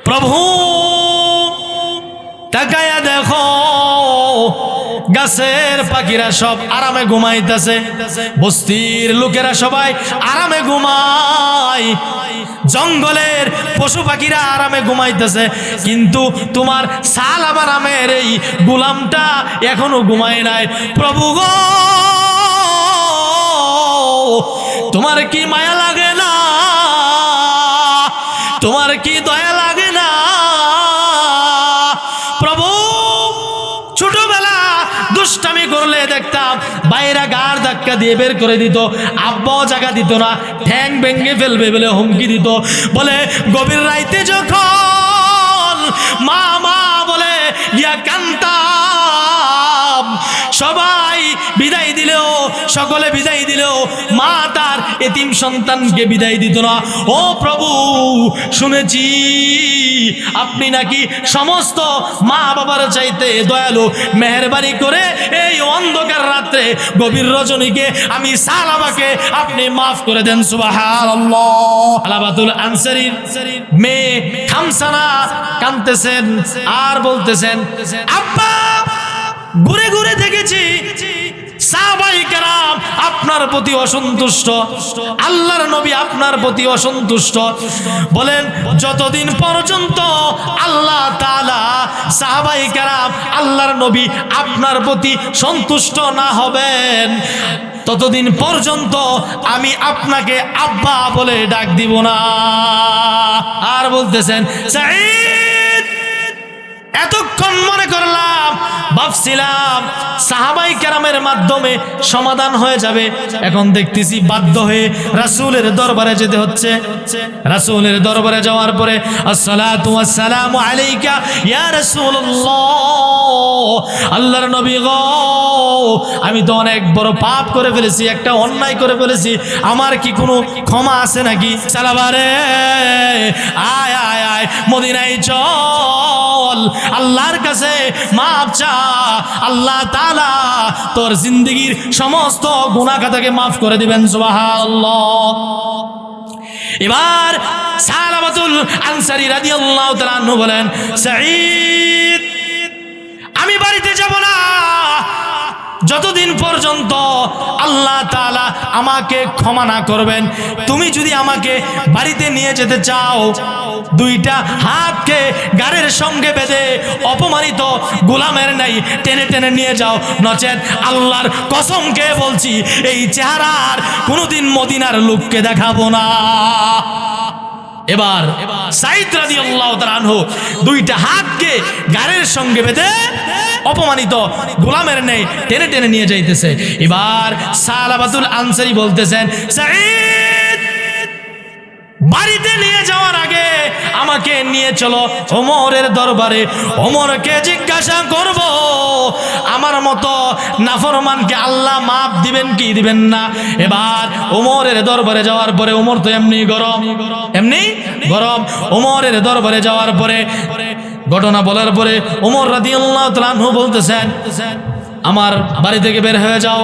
প্রভু তাকায়া দেখো গাছের পাখিরা সব আরামে ঘুমাইতেছে, বস্তির লোকেরা সবাই আরামে ঘুমায়, জঙ্গলের পশু পাখিরা আরামে ঘুমাইতেছে, কিন্তু তোমার সালাবা নামের এই গোলামটা এখনো ঘুমায় নাই। প্রভু গো, তোমার কি মায়া লাগে না? তোমার কি দয়া লাগে না? প্রভু, ছোটবেলা দুষ্টামি করলে দেখতাম বাইরা গাড় ধাক্কা দিয়ে বের করে দিত, আব্বাও জায়গা দিত না, ঠ্যাং ভেঙে ফেলবে বলে হুমকি দিত। বলে গভীর রাইতে যখন মা মা বলে ইয়া কান্তাম, সবাই বিদায় দিলেও, সকলে বিদায় দিলেও মা তার এতিম সন্তানকে বিদায় দিত না। ও প্রভু, শুনেছি আপনি নাকি সমস্ত মা বাবার চাইতে দয়ালু, মেহেরবানি করে এই অন্ধকার রাত্রে গভীর রজনীকে আমি সালাবাকে আপনি মাফ করে দেন। সুবহানাল্লাহ। সালাবাতুল আনসারীর মেয়ে খামসানা কাঁদতেছেন আর বলতেছেন, আব্বা, ঘুরে ঘুরে দেখেছি সাহাবায়ে কেরাম আপনার প্রতি অসন্তুষ্ট, আল্লাহর নবী আপনার প্রতি অসন্তুষ্ট। বলেন যতদিন পর্যন্ত আল্লাহ তাআলা সাহাবায়ে কেরাম আল্লাহর নবী আপনার প্রতি সন্তুষ্ট না হবেন, ততদিন পর্যন্ত আমি আপনাকে আব্বা বলে ডাক দিব না। আর বলতেছেন, সাঈদ, এতক্ষণ মনে করলাম, ভাবছিলাম সাহাবায়ে কেরামের মাধ্যমে সমাধান হয়ে যাবে, এখন দেখতেছি বাধ্য হয়ে রাসূলের দরবারে যেতে হচ্ছে। রাসূলের দরবারে যাওয়ার পরে আসসালাতু ওয়াসসালামু আলাইকা ইয়া রাসূলুল্লাহ, আল্লাহর নবী গো, আমি তো অনেক বড় পাপ করে ফেলেছি, একটা অন্যায় করে ফেলেছি, আমার কি কোনো ক্ষমা আছে নাকি? সালাবারে আয় আয় আয়, মদিনায় চল, আল্লাহর কাছে মাফ চা, আল্লাহ তাআলা তোর জিন্দেগীর সমস্ত গুনাহ খাতাকে মাফ করে দিবেন। সুবহানাল্লাহ। এবার সালাবাতুল আনসারী রাদিয়াল্লাহু তাআলা আনহু বলেন, সাঈদ, আমি বাড়িতে যাব না যতদিন পর্যন্ত আল্লাহ তাআলা আমাকে ক্ষমা না করবেন। তুমি যদি আমাকে বাড়িতে নিয়ে যেতে চাও, দুইটা হাতকে গাড়ির সঙ্গে বেঁধে অপমানিত গোলামের নাই টেনে টেনে নিয়ে যাও, নচেত আল্লাহর কসমকে বলছি এই চেহারার কোনোদিন মদিনার লোককে দেখাবো না। এবার সাঈদ রাদিয়াল্লাহু তাআলা আনহু দুইটা হাতকে গাড়ির সঙ্গে বেঁধে অপমানিত গোলামের নেই টেনে টেনে নিয়ে যাইতেছে। এবার সালাবাতুল আনসারী বলতেছেন, সাঈদ, বাড়িতে নিয়ে যাওয়ার আগে আমাকে নিয়ে চলো ওমরের দরবারে, ওমরকে জিজ্ঞাসা করব আমার মতো নাফরমানকে আল্লাহ মাফ দিবেন কি দিবেন না। এবার ওমরের দরবারে যাওয়ার পরে, ওমর তো এমনি গরম, এমনি গরম, ওমরের দরবারে যাওয়ার পরে ঘটনা বলার পরে ওমর রাদিয়াল্লাহু তাআলা আনহু বলতেছেন, আমার বাড়ি থেকে বের হয়ে যাও,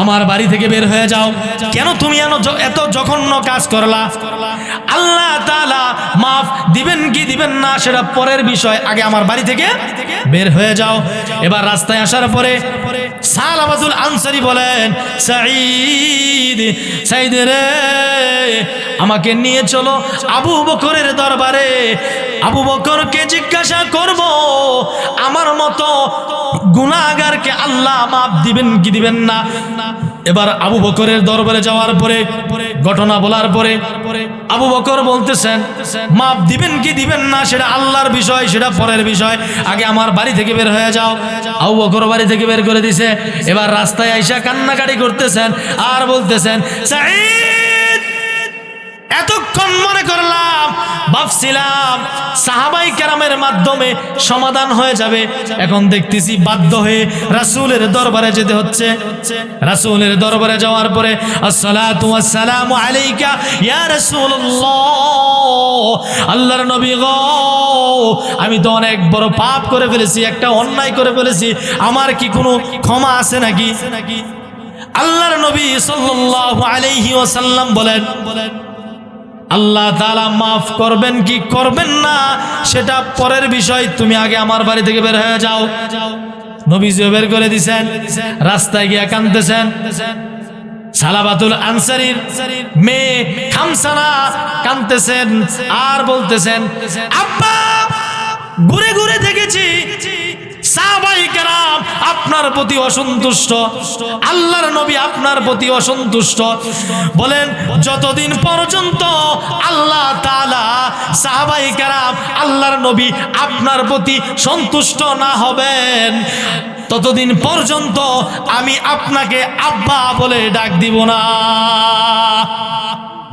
আমার বাড়ি থেকে বের হয়ে যাও। কেন তুমি এত জঘন্য কাজ করলা? আল্লাহ তাআলা মাফ দিবেন কি দিবেন না সেটা পরের বিষয়, আগে আমার বাড়ি থেকে বের হয়ে যাও। এবার রাস্তায় আসার পরে সালাবাতুল আনসারী বলেন, সাঈদ, সাঈদ রে, আমাকে নিয়ে চলো আবু বকরের দরবারে, আবু বকরকে জিজ্ঞাসা করব আমার মতো গুনাহগারকে আল্লাহ মাফ দিবেন কি দিবেন না। এবার আবু বকরের দরবারে যাওয়ার পরে ঘটনা বলার পরে আবু বকর বলতেছেন, মাফ দিবেন কি দিবেন না সেটা আল্লাহর বিষয়, সেটা পরের বিষয়, আগে আমার বাড়ি থেকে বের হয়ে যাও। আবু বকর বাড়ি থেকে বের করে দিছে। এবার রাস্তায় আইসা কান্নাকাটি করতেছেন আর বলতেছেন, সাঈদ, এতক্ষণ মনে করলাম, ভাবছিলাম সাহাবায়ে কেরামের মাধ্যমে সমাধান হয়ে যাবে, এখন দেখতেছি বাধ্য হয়ে রাসূলের দরবারে যেতে হচ্ছে। রাসূলের দরবারে যাওয়ার পরে আসসালাতু ওয়াসসালামু আলাইকা ইয়া রাসূলুল্লাহ, আল্লাহর নবী গো, আমি তো অনেক বড় পাপ করে ফেলেছি, একটা অন্যায় করে ফেলেছি, আমার কি কোনো ক্ষমা আছে নাকি? আল্লাহর নবী সাল্লাল্লাহু আলাইহি ওয়াসাল্লাম বলেন, আল্লাহ তাআলা মাফ করবেন কি করবেন না সেটা পরের বিষয়, তুমি আগে আমার বাড়ি থেকে বের হয়ে যাও। নবীজি বের করে দিয়েছেন, রাস্তায় গিয়ে কাঁদতেছেন। সালাবাতুল আনসারীর মেয়ে খামসানা কাঁদতেছেন আর বলতেছেন, আব্বা ঘুরে ঘুরে দেখেছি সাহাবায়ে কেরাম আপনার প্রতি অসন্তুষ্ট, আল্লাহর নবী আপনার প্রতি অসন্তুষ্ট। বলেন যতদিন পর্যন্ত আল্লাহ তাআলা সাহাবায়ে কেরাম আল্লাহর নবী আপনার প্রতি সন্তুষ্ট না হবেন ততদিন পর্যন্ত আমি আপনাকে আব্বা বলে ডাক দিব না।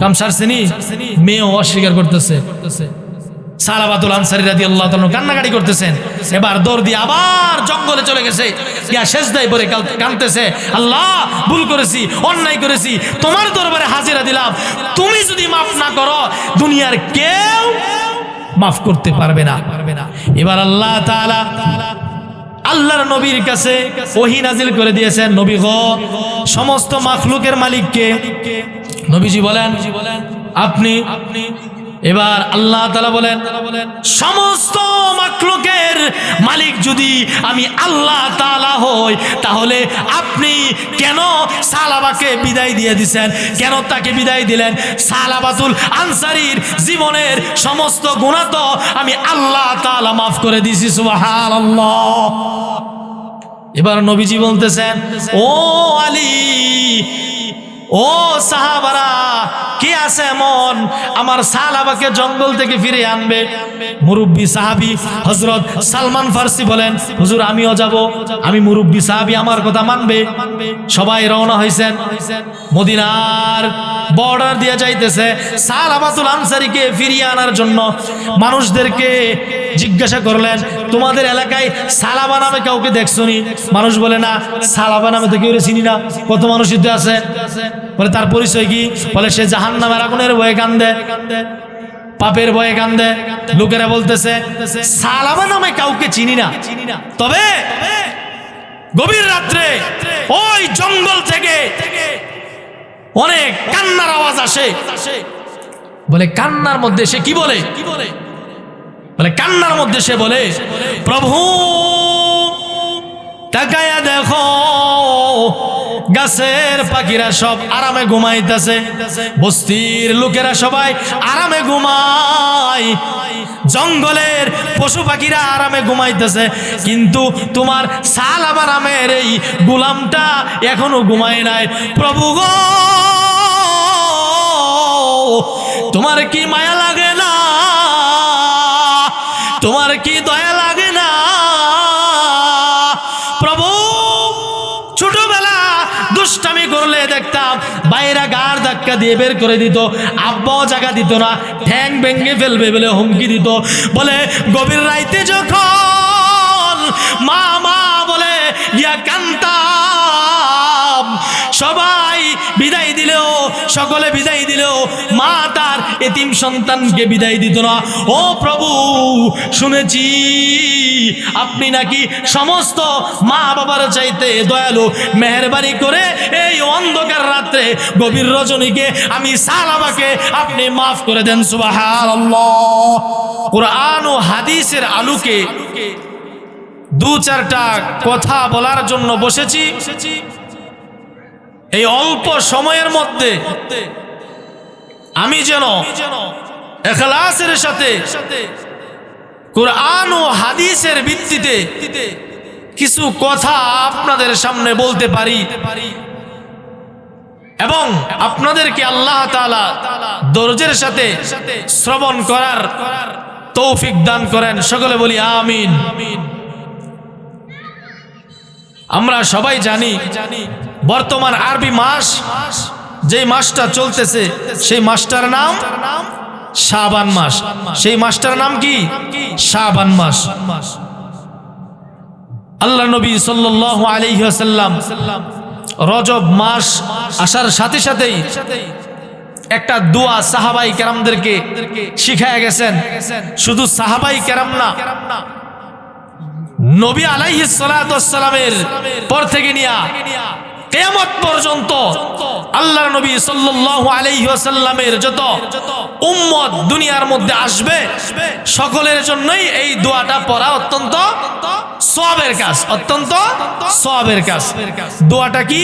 কামসার শ্রেণী মেয়েও অস্বীকার করতেছে। সালাবাতুল আনসারী রাদিয়াল্লাহু তাআলা কান্নাকাটি করতেছেন। এবার দৌড় দিয়ে আবার জঙ্গলে চলে গেছে, গিয়া সেজদায় পড়ে কাঁদতেছে, আল্লাহ ভুল করেছি, অন্যায় করেছি, তোমার দরবারে হাজিরা দিলাম, তুমি যদি মাফ না করো দুনিয়ার কেউ মাফ করতে পারবে না। এবার আল্লাহ তাআলা আল্লাহর নবীর কাছে ওহী নাজিল করে দিয়েছেন, নবী গো সমস্ত মাখলুকের মালিককে। নবীজি বলেন আপনি। এবার আল্লাহ তাআলা বলেন সমস্ত মাখলুকের মালিক যদি আমি আল্লাহ তাআলা হই তাহলে আপনি কেন সালাবাকে বিদায় দিয়ে দিয়েছেন, কেন তাকে বিদায় দিলেন? সালাবাতুল আনসারীর জীবনের সমস্ত গুনাহ তো আমি আল্লাহ তাআলা মাফ করে দিয়েছি, সুবহানাল্লাহ। এবার নবীজি বলতেছেন, ও আলী, ও সাহাবারা, কে আছে এমন আমার সাহাবাকে জঙ্গল থেকে ফিরে আনবে? মুরব্বী সাহাবী হযরত সালমান ফারসি বলেন, হুজুর আমিও যাব, আমি মুরব্বী সাহাবী, আমার কথা মানবে। সবাই রওনা হয়েছেন, মদিনার বর্ডার দিয়ে যাইতেছে সালাবাতুল আনসারীকে ফিরিয়ে আনার জন্য। মানুষদেরকে জিজ্ঞাসা করলেন, তোমাদের এলাকায় সালাবা নামে কাউকে দেখছনি? মানুষ বলে না, সালাবা নামে তো কেউ চিনি না। কত মানুষ ইতে আছে? বলে তার পরিচয় কি? বলে সে জাহান্নামের আগুনের ভয়ে কান্দে, পাপের ভয়ে কান্দে। লোকেরা বলতেছে সালাবা নামে কাউকে চিনি না, তবে গভীর রাত্রে ওই জঙ্গল থেকে অনেক কান্নার আওয়াজ আসে। বলে কান্নার মধ্যে সে কি বলে? বলে কান্নার মধ্যে সে বলে, প্রভু তাকায়া দেখো, গাছের পাখিরা সব আরামে ঘুমাইতেছে, বস্তির লোকেরা সবাই আরামে ঘুমায়, জঙ্গলের পশু পাখিরা আরামে ঘুমাইতেছে, কিন্তু তোমার সালাবা নামের এই গোলামটা এখনো ঘুমায় নাই। প্রভু গো, তোমার কি মায়া লাগে না? তোমার কি দয়া লাগে না? প্রভু ছোটবেলা দুষ্টামি করলে দেখতাম বাইরা গাড় ধাক্কা দিয়ে বের করে দিত, আব্বাও জায়গা দিত না, ঠ্যাং ভেঙে ফেলবে বলে হুমকি দিত। বলে গভীর রাইতে যখন মা মা বলে ইয়া কান্তাম, সবাই বিদায় দিলেও, সকলে বিদায় দিলেও মা তার এতিম সন্তানকে বিদায় দিত না। ও প্রভু, শুনেছি আপনি নাকি সমস্ত মা বাবার চাইতে দয়ালু, মেহেরবানি করে এই অন্ধকার রাত্রে গভীর রজনীকে আমি সালাবাকে আপনি মাফ করে দেন, সুবহানাল্লাহ। কুরআন ও হাদিসের আলোকে দু চারটা কথা বলার জন্য বসেছি। এই অল্প সময়ের মধ্যে আমি যেন ইখলাসের সাথে কুরআন ও হাদিসের ভিত্তিতে কিছু কথা আপনাদের সামনে বলতে পারি এবং আপনাদেরকে আল্লাহ তাআলা ধৈর্যের সাথে শ্রবণ করার তৌফিক দান করেন। সকলে বলি আমিন। আমরা সবাই জানি বর্তমান আরবি মাস, যে মাসটা চলতেছে সেই মাসটার নাম শাবান মাস। সেই মাসটার নাম কি? শাবান মাস। আল্লাহ নবী সাল্লাল্লাহু আলাইহি ওয়াসাল্লাম রজব মাস আসার সাথে সাথেই একটা দোয়া সাহাবাই কেরামদেরকে শিখায় গেছেন। শুধু সাহাবাই কেরাম না, নবী আলাইহিস সালাতু ওয়াস সালামের পর থেকে নিয়া কিয়ামত পর্যন্ত আল্লাহর নবী সাল্লাল্লাহু আলাইহি ওয়াসাল্লামের যত উম্মত দুনিয়ার মধ্যে আসবে সকলের জন্যই এই দোয়াটা পড়া অত্যন্ত সওয়াবের কাজ, অত্যন্ত সওয়াবের কাজ। দোয়াটা কি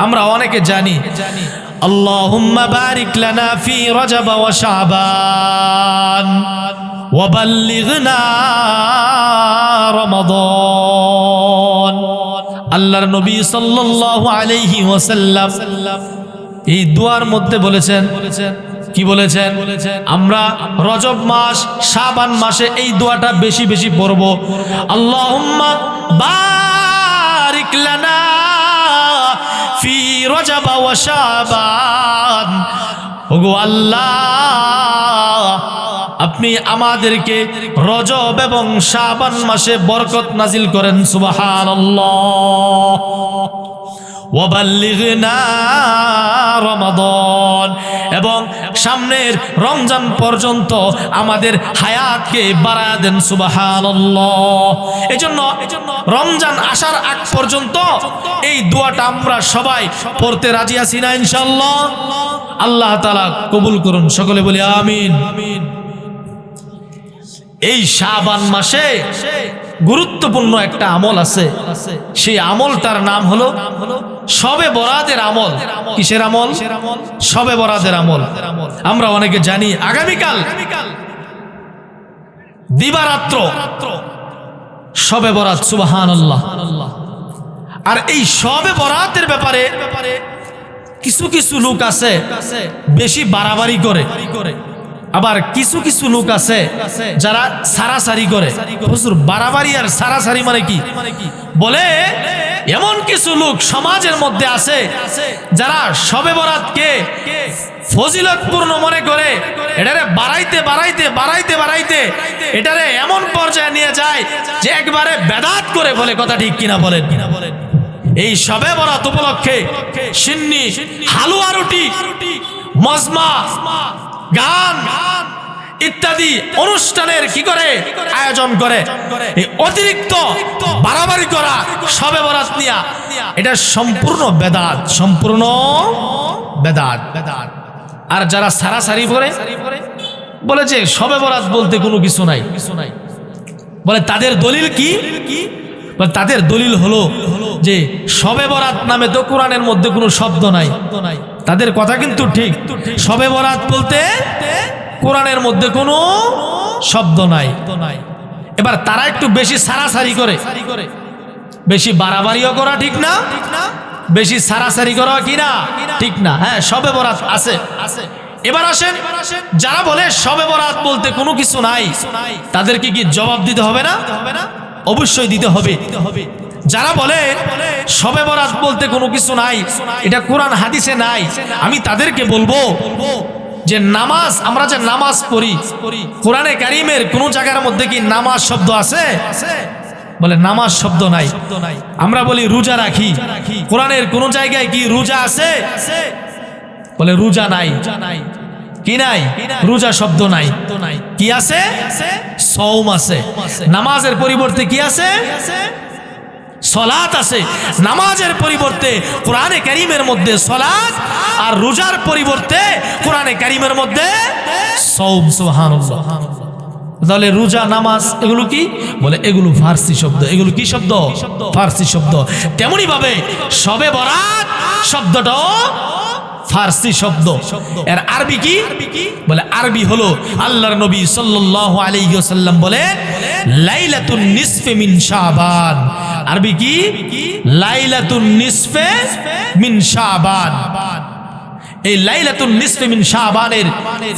আমরা অনেকে জানি, আল্লাহুম্মা বারিক লানা ফি রজব ওয়া শাবান ওয়া বাল্লিগনা রমাদান। আল্লাহর নবী সাল্লাল্লাহু আলাইহি ওয়াসাল্লাম এই দোয়ার মধ্যে বলেছেন, কি বলেছেন? আমরা রজব মাস শাবান মাসে এই দোয়াটা বেশি বেশি পড়ব। আল্লাহুম্মা বারিক লানা ফি রজব ওয়া শাবান। ওগো আল্লাহ, আপনি আমাদেরকে রজব এবং শাবান মাসে বরকত নাজিল করেন, সুবহানাল্লাহ। ওয়া বাল্লিগনা রমাদান, এবং সামনের রমজান পর্যন্ত আমাদের হায়াতকে বাড়ায় দেন, সুবহানাল্লাহ। এজন্য রমজান আসার আগ পর্যন্ত এই দোয়াটা আমরা সবাই পড়তে রাজি আছি না ইনশাআল্লাহ? আল্লাহ তাআলা কবুল করুন, সকলে বলি আমিন। এই শাবান মাসে গুরুত্বপূর্ণ একটা আমল আছে, সেই আমলটার নাম হলো শবে বরাতের আমল। কিসের আমল? শবে বরাতের আমল। আমরা অনেকে জানি আগামীকাল দিবারাত্র শবে বরাত, সুবহানাল্লাহ। আর এই শবে বরাতের ব্যাপারে কিছু কিছু লোক আছে বেশি বাড়াবাড়ি করে, আবার কিছু কিছু লোক আছে যারা সারাসারি করে। হুজুর বাড়াবাড়ি আর সারাসারি মানে কি? বলে এমন কিছু লোক সমাজের মধ্যে আছে যারা শবে বরাতকে ফজিলতপূর্ণ মনে করে, এটারে বাড়াইতে বাড়াইতে বাড়াইতে বাড়াইতে এটারে এমন পর্যায়ে নিয়ে যায় যে একবারে বেদাত করে বলে। কথা ঠিক কিনা বলেন? এই শবে বরাত উপলক্ষে সিন্নি, হালুয়া রুটি, মজমা, গান ইত্যাদি অনুষ্ঠানের কি করে আয়োজন করে। এই অতিরিক্ত বাড়াবাড়ি করা শবে বরাত নিয়া, এটা সম্পূর্ণ বেদাত, সম্পূর্ণ বেদাত। আর যারা সারাসারি করে বলে যে শবে বরাত বলতে কোনো কিছু নাই, বলে তাদের দলিল কি? তাদের দলিল হলো যে শবে বরাত নামে তো কোরআনের মধ্যে কোনো শব্দ নাই। তাদের কথা কিন্তু ঠিক, শবে বরাত বলতে কোরআনের মধ্যে কোনো শব্দ নাই। এবার তারা একটু বেশি সারাসারি করে, বেশি বাড়াবাড়িও করা ঠিক না, বেশি সারাসারি করা কি না ঠিক না। হ্যাঁ, শবে বরাত আছে। এবার আসেন, যারা বলে শবে বরাত বলতে কোনো কিছু নাই, তাদেরকে কি জবাব দিতে হবে না? অবশ্যই দিতে হবে। যারা বলে শবে বরাত বলতে কোনো কিছু নাই, এটা কোরআন হাদিসে নাই, আমি তাদেরকে বলবো যে নামাজ, আমরা যে নামাজ পড়ি, কোরআনে কারিমের কোন জায়গার মধ্যে কি নামাজ শব্দ আছে? বলে নামাজ শব্দ নাই। আমরা বলি রোজা রাখি, কোরআনের কোন জায়গায় কি রোজা আছে? বলে রোজা নাই। কি নাই? রোজা শব্দ নাই। কি আছে? সওম আছে। নামাজের পরিবর্তে কি আছে? সলাত আছে। নামাজের পরিবর্তে কোরআনে কারীমের মধ্যে সলাত, আর রোজার পরিবর্তে কোরআনে কারীমের মধ্যে সওম। সুবহানাল্লাহ। তাহলে রোজা, নামাজ এগুলো কি? বলে এগুলো ফার্সি শব্দ। এগুলো কি শব্দ? ফার্সি শব্দ। তেমনি ভাবে শবে বরাত শব্দটাও ফার্সি শব্দ। এর আরবি কি? বলে আরবি হলো আল্লাহর নবী সাল্লাল্লাহু আলাইহি ওয়াসাল্লাম বলেন লাইলাতুন নিসফে মিন শাবান। আরবি কি? লাইলাতুন নিসফে মিন শাবান। এই লাইলাতুন নিসফে মিন শাবানের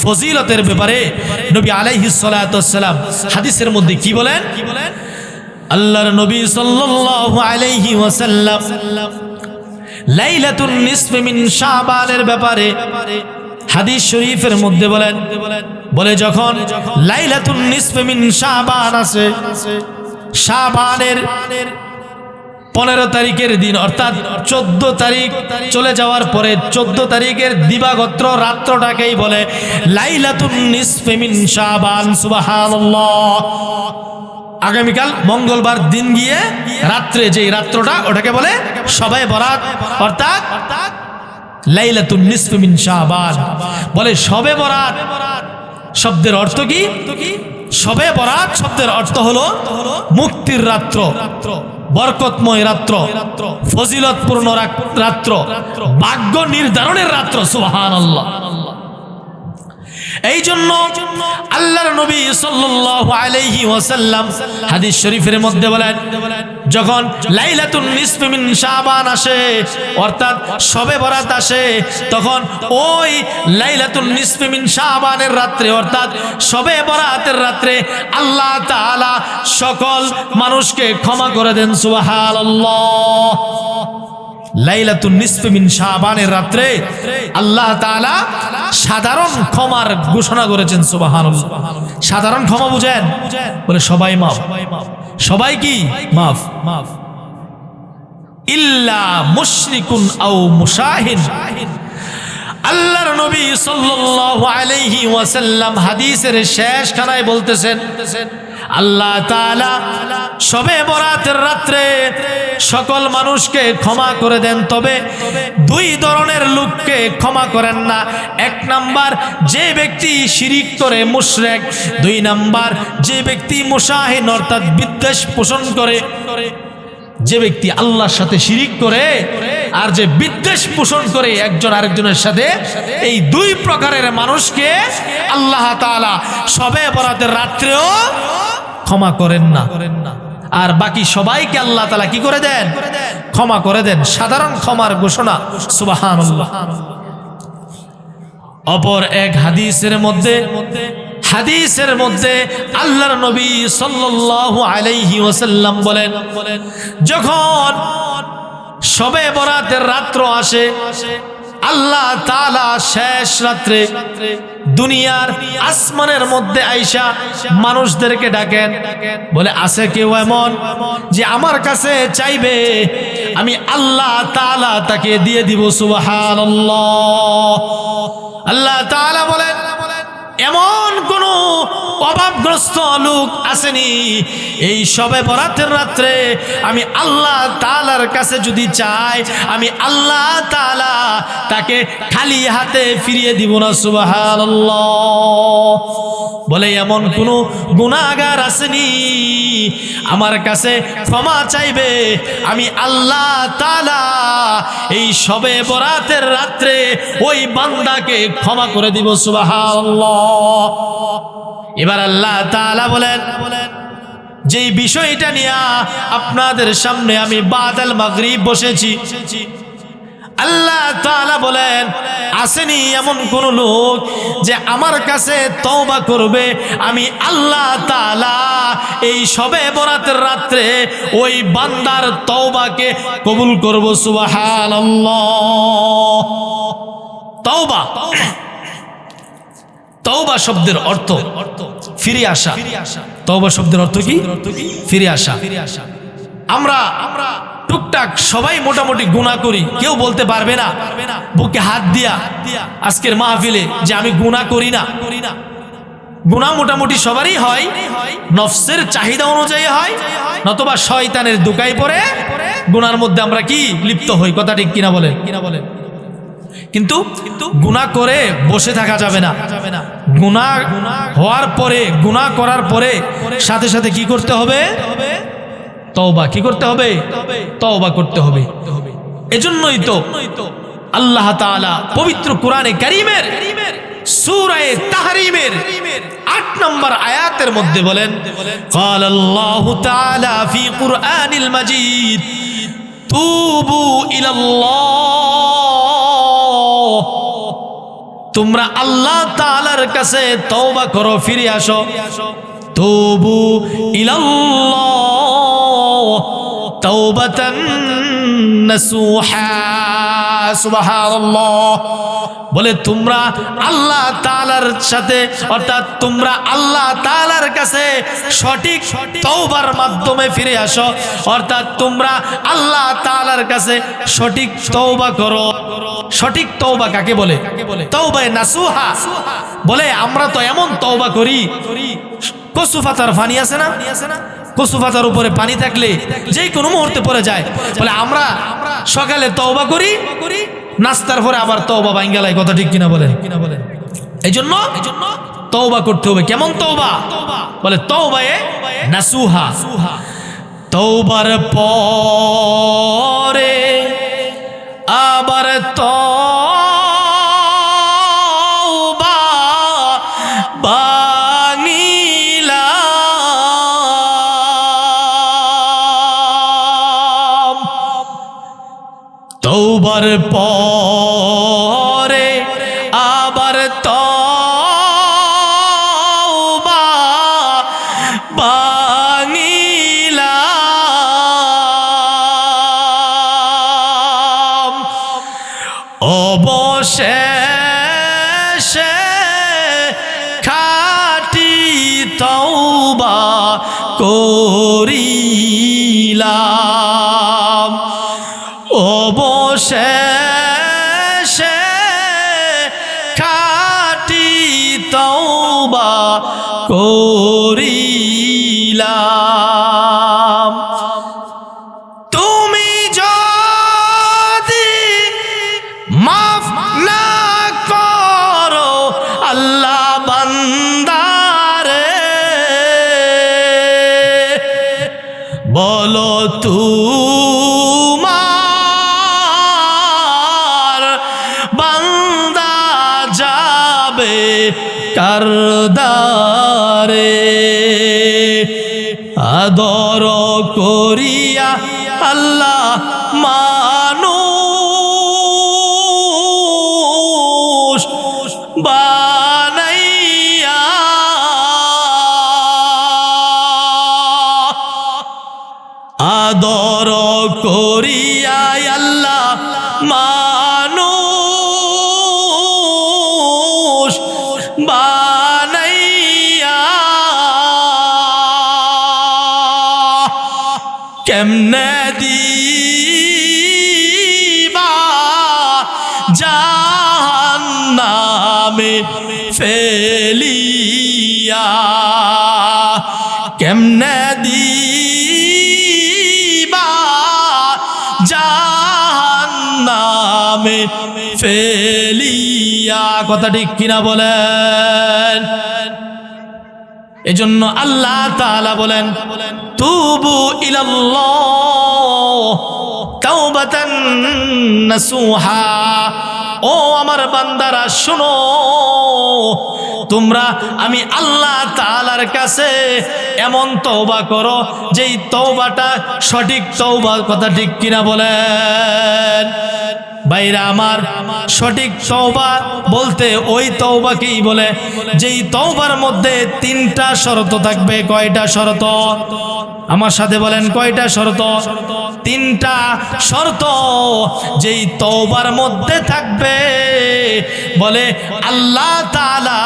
ফজিলতের ব্যাপারে নবী আলাইহিস সালাতু ওয়াস সালাম হাদিসের মধ্যে কি বলেন? আল্লাহর নবী সাল্লাল্লাহু আলাইহি ওয়াসাল্লাম লাইলাতুন নিসফে মিন শাবানের ব্যাপারে হাদিস শরীফের মধ্যে বলেন, বলে যখন লাইলাতুন নিসফে মিন শাবান আছে, শাবানের 15 তারিখের দিন, অর্থাৎ 14 তারিখ চলে যাওয়ার পরে 14 তারিখের দিবাগত রাত্রটাকেই বলে লাইলাতুন নিসফে মিন শাবান। সুবহানাল্লাহ। আগামীকাল মঙ্গলবার দিন গিয়ে রাত্রে যে রাত্রটা ওটাকে বলে শবে বরাত, অর্থাৎ লাইলাতুন নিসফি মিন শাবান। বলে শবে বরাত শব্দের অর্থ কি? শবে বরাত শব্দের অর্থ হলো মুক্তির রাত্র, বরকতময় রাত্র, ফজিলতপূর্ণ রাত্র, ভাগ্য নির্ধারণের রাত্র। সুবহানাল্লাহ। এই জন্য আল্লাহর নবী সাল্লাল্লাহু আলাইহি ওয়াসাল্লাম হাদিস শরীফের মধ্যে বলেন, যখন লাইলাতুন নিসফি মিন শাবান আসে, অর্থাৎ শবে বরাত আসে, তখন ওই লাইলাতুন নিসফি মিন শাবানের রাত্রে, অর্থাৎ শবে বরাতের রাত্রে আল্লাহ তাআলা সকল মানুষকে ক্ষমা করে দেন। সুবহানাল্লাহ। লাইলাতুন নিসফি মিন শাবানের রাত্রে আল্লাহ তাআলা সাধারণ ক্ষমার ঘোষণা করেছেন। সুবহানাল্লাহ। সাধারণ ক্ষমা বুঝেন? বলে সবাই মাফ। সবাই কি মাফ? ইল্লা মুশরিকুন আও মুশাহিন। আল্লাহর নবী সাল্লাল্লাহু আলাইহি ওয়াসাল্লাম হাদিসের শেষ খানায় বলতেছেন, আল্লাহ তাআলা শবে বরাতের রাত্রে সকল মানুষকে ক্ষমা করে দেন, তবে দুই ধরনের লোককে ক্ষমা করেন না। এক নাম্বার, যে ব্যক্তি শিরিক করে মুশরিক। দুই নাম্বার, যে ব্যক্তি মুশাহিন অর্থাৎ বিদ্বেষ পোষণ করে। যে ব্যক্তি আল্লাহর সাথে শিরিক করে আর যে বিদ্বেষ পোষণ করে একজন আরেকজনের সাথে, এই দুই প্রকারের মানুষকে আল্লাহ তাআলা শবে বরাতের রাত্রেও ক্ষমা করেন না। আর বাকি সবাইকে আল্লাহ তাআলা কি করে দেন? ক্ষমা করে দেন। সাধারণ ক্ষমার ঘোষণা। সুবহানাল্লাহ। অপর এক হাদিসের মধ্যে আল্লাহর নবী সাল্লাল্লাহু আলাইহি ওয়াসাল্লাম বলেন, যখন শবে বরাতের রাত্র আসে, আল্লাহ তাআলা শেষ রাত্রে দুনিয়ার আসমানের মধ্যে আইসা মানুষদেরকে ডাকেন, বলে আছে কেউ এমন যে আমার কাছে চাইবে, আমি আল্লাহ তাআলা তাকে দিয়ে দিব। সুবহানাল্লাহ। আল্লাহ তাআলা বলেন, এমন কোন অভাবগ্রস্ত লোক আসেনি এই শবে বরাতের রাত্রে আমি আল্লাহ তাআলার কাছে যদি চাই, আমি আল্লাহ তাআলা তাকে খালি হাতে ফিরিয়ে দিব না। সুবহানাল্লাহ। বলে এমন কোন গুনাহগার আসেনি আমার কাছে ক্ষমা চাইবে, আমি আল্লাহ তাআলা এই শবে বরাতের রাত্রে ওই বান্দাকে ক্ষমা করে দিব। সুবহানাল্লাহ। এবার আল্লাহ তাআলা বলেন, যেই বিষয়টা নিয়ে আপনাদের সামনে আমি বাদাল মাগরিব বসেছি, আল্লাহ তাআলা বলেন, আসেনি এমন কোন লোক যে আমার কাছে তওবা করবে, আমি আল্লাহ তাআলা এই শবে বরাতের রাত্রে ওই বান্দার তওবাকে কবুল করব। সুবহানাল্লাহ। তওবা, তওবা শব্দের অর্থ ফিরে আসা। তওবা শব্দের অর্থ কি? ফিরে আসা। আমরা টুকটাক সবাই মোটামুটি গুনাহ করি, কেউ বলতে পারবে না বুকে হাত দিয়া আজকের মাহফিলে যে আমি গুনাহ করি না। গুনাহ মোটামুটি সবারই হয়, নফসের চাহিদা অনুযায়ী হয়, নতুবা শয়তানের দুকায় পড়ে গুনার মধ্যে আমরা কি লিপ্ত হই। কথা ঠিক কিনা বলেন? কিন্তু গুনাহ করে বসে থাকা যাবে না। গুনাহ হওয়ার পরে, গুনাহ করার পরে সাথে সাথে কি করতে হবে? তওবা। কি করতে হবে? তওবা করতে হবে। এজন্যই তো আল্লাহ তাআলা পবিত্র কোরআনে কারীমের সূরা তাহরিমের 8 নম্বর আয়াতের মধ্যে বলেন, ক্বালাল্লাহু তাআলা ফি কুরআনিল মাজিদ তুবু ইলাল্লাহ, তোমরা আল্লাহ তাআলার কাছে তওবা করো, ফিরে আসো। তুবু ইলাল্লাহ তাওবাতান নাসুহা। সুবহানাল্লাহ। বলে তোমরা আল্লাহ তাআলার সাথে, অর্থাৎ তোমরা আল্লাহ তাআলার কাছে সঠিক তওবার মাধ্যমে ফিরে আসো, অর্থাৎ তোমরা আল্লাহ তাআলার কাছে সঠিক তওবা করো। সঠিক তওবা কাকে বলে? তওবায়ে নাসুহা। বলে আমরা তো এমন তওবা করি, কচু পাতার পানি আছে না, কচু পাতার উপরে পানি থাকলে যে কোনো মুহূর্তে পড়ে যায়। বলে আমরা সকালে তওবা করি, নাস্তার পরে আবার তওবা ভাঙ্গালাই, কথা ঠিক কিনা বলেন? এই জন্য তওবা করতে হবে। কেমন তওবা? বলে তওবায়ে নাসুহা। তওবার পরে আবার তওবা বানিলাম। তওবার পরে আবার তওবা বানিলাম। অবশেষে খাঁটি তওবা করিলাম। অবশেষে খাঁটি তওবা করিলাম। তুমি যদি মাফ না করো আল্লাহ বান্দারে, বলো তোমার বান্দা যাবে কারদারে। আদর করিয়া আল্লাহ মানুষ বানাইয়া, আদর করিয়া আল্লাহ মানুষ বানাইয়া। কেমনে দিবা জাহান্নামে ফেলিয়া, কেমনে দিবা জাহান্নামে ফেলিয়া, কথা ঠিক কিনা বলেন? এজন্য আল্লাহ তাআলা বলেন তুবু ইলাল্লাহ তাওবাতান নাসুহা। ও আমার বান্দারা শোনো, তোমরা আমি আল্লাহ তাআলার কাছে এমন তওবা করো যেই তওবাটা সঠিক তওবা, কথা ঠিক কিনা বলেন? ভাইরা আমার, সঠিক তওবা বলতে ওই তওবাকেই বলে যেই তওবার মধ্যে তিনটা শর্ত থাকবে। কয়টা শর্ত? আমার সাথে বলেন, কয়টা শর্ত? তিনটা শর্ত যেই তওবার মধ্যে থাকবে, বলে আল্লাহ তাআলা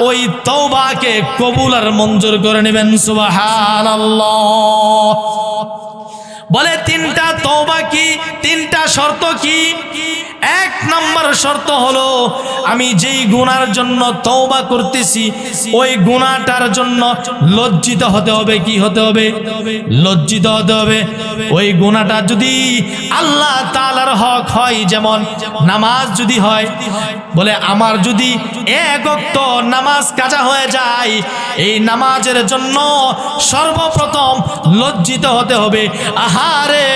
ওই তওবাকে কবুল আর মঞ্জুর করে নেবেন। সুবহানাল্লাহ। বলে তিনটা তওবা কি? তিনটা শর্ত কি? এক নম্বর শর্ত হলো আমি যেই গুনার জন্য তওবা করতেছি ওই গুনাহটার জন্য লজ্জিত হতে হবে। কি হতে হবে? লজ্জিত হতে হবে। ওই গুনাহটা যদি আল্লাহ তাআলার হক হয়, যেমন নামাজ যদি হয়, বলে আমার যদি এক ওয়াক্ত নামাজ কাজা হয়ে যায়, এই নামাজের জন্য সর্বপ্রথম লজ্জিত হতে হবে। আহারে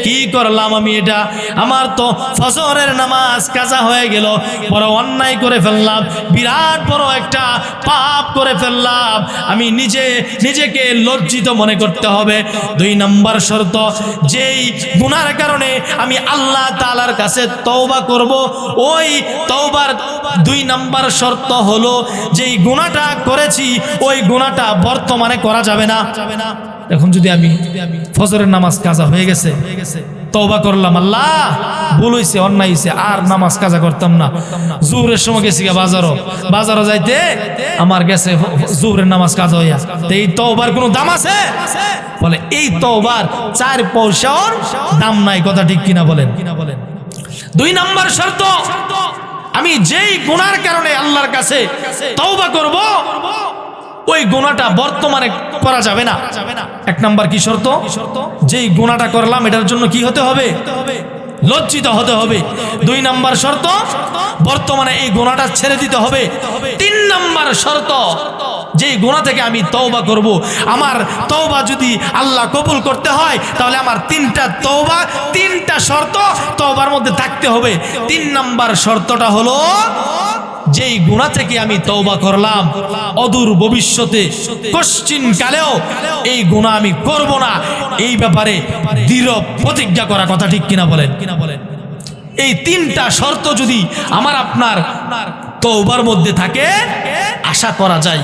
কি করলাম আমি, এটা আমার তো ফজরের নামাজ কাজা হয়ে গেল, বড় অন্যায় করে ফেললাম, বিরাট বড় একটা পাপ করে ফেললাম, আমি নিজেকে লজ্জিত মনে করতে হবে। দুই নম্বর শর্ত, যেই গুনার কারণে আমি আল্লাহ তাআলার কাছে তওবা করব, ওই তওবার দুই নম্বর শর্ত হলো যেই গুনাহটা করেছি ওই গুনাহটা বর্তমানে করা যাবে না। এখন যদি আমি ফজরের নামাজ কাজা হয়ে গেছে, তওবা করলাম, আল্লাহ ভুল হইছে, অন্যায় হইছে, আর নামাজ কাজা করতাম না, জোহরের সময় গেছি বাজারও যাইতে আমার গেছে জোহরের নামাজ কাজা হইয়া, এই তওবার কোনো দাম আছে? বলে এই তওবার 4 পয়সার দাম নাই। কথা ঠিক কিনা বলেন? দুই নম্বর শর্ত, আমি যেই গুনার কারণে আল্লাহর কাছে তওবা করব ওই গুনাহটা বর্তমানে করা যাবে না। এক নাম্বার কি শর্ত? যেই গুনাহটা করলাম এটার জন্য কি হতে হবে? লজ্জিত হতে হবে। 2 নাম্বার শর্ত, বর্তমানে এই গুনাহটা ছেড়ে দিতে হবে। 3 নাম্বার শর্ত, যেই গুনাহ থেকে আমি তওবা করব, আমার তওবা যদি আল্লাহ কবুল করতে হয় তাহলে আমার 3টা তওবা, 3টা শর্ত তওবার মধ্যে থাকতে হবে। 3 নাম্বার শর্তটা হলো যেই গুনাহ থেকে আমি তওবা করলাম অদূর ভবিষ্যতে কশ্চিন কালেও এই গুনাহ আমি করব না, এই ব্যাপারে দৃঢ় প্রতিজ্ঞা করা। কথা ঠিক কিনা বলেন? এই 3টা শর্ত যদি আমার আপনার তওবার মধ্যে থাকে, আশা করা যায়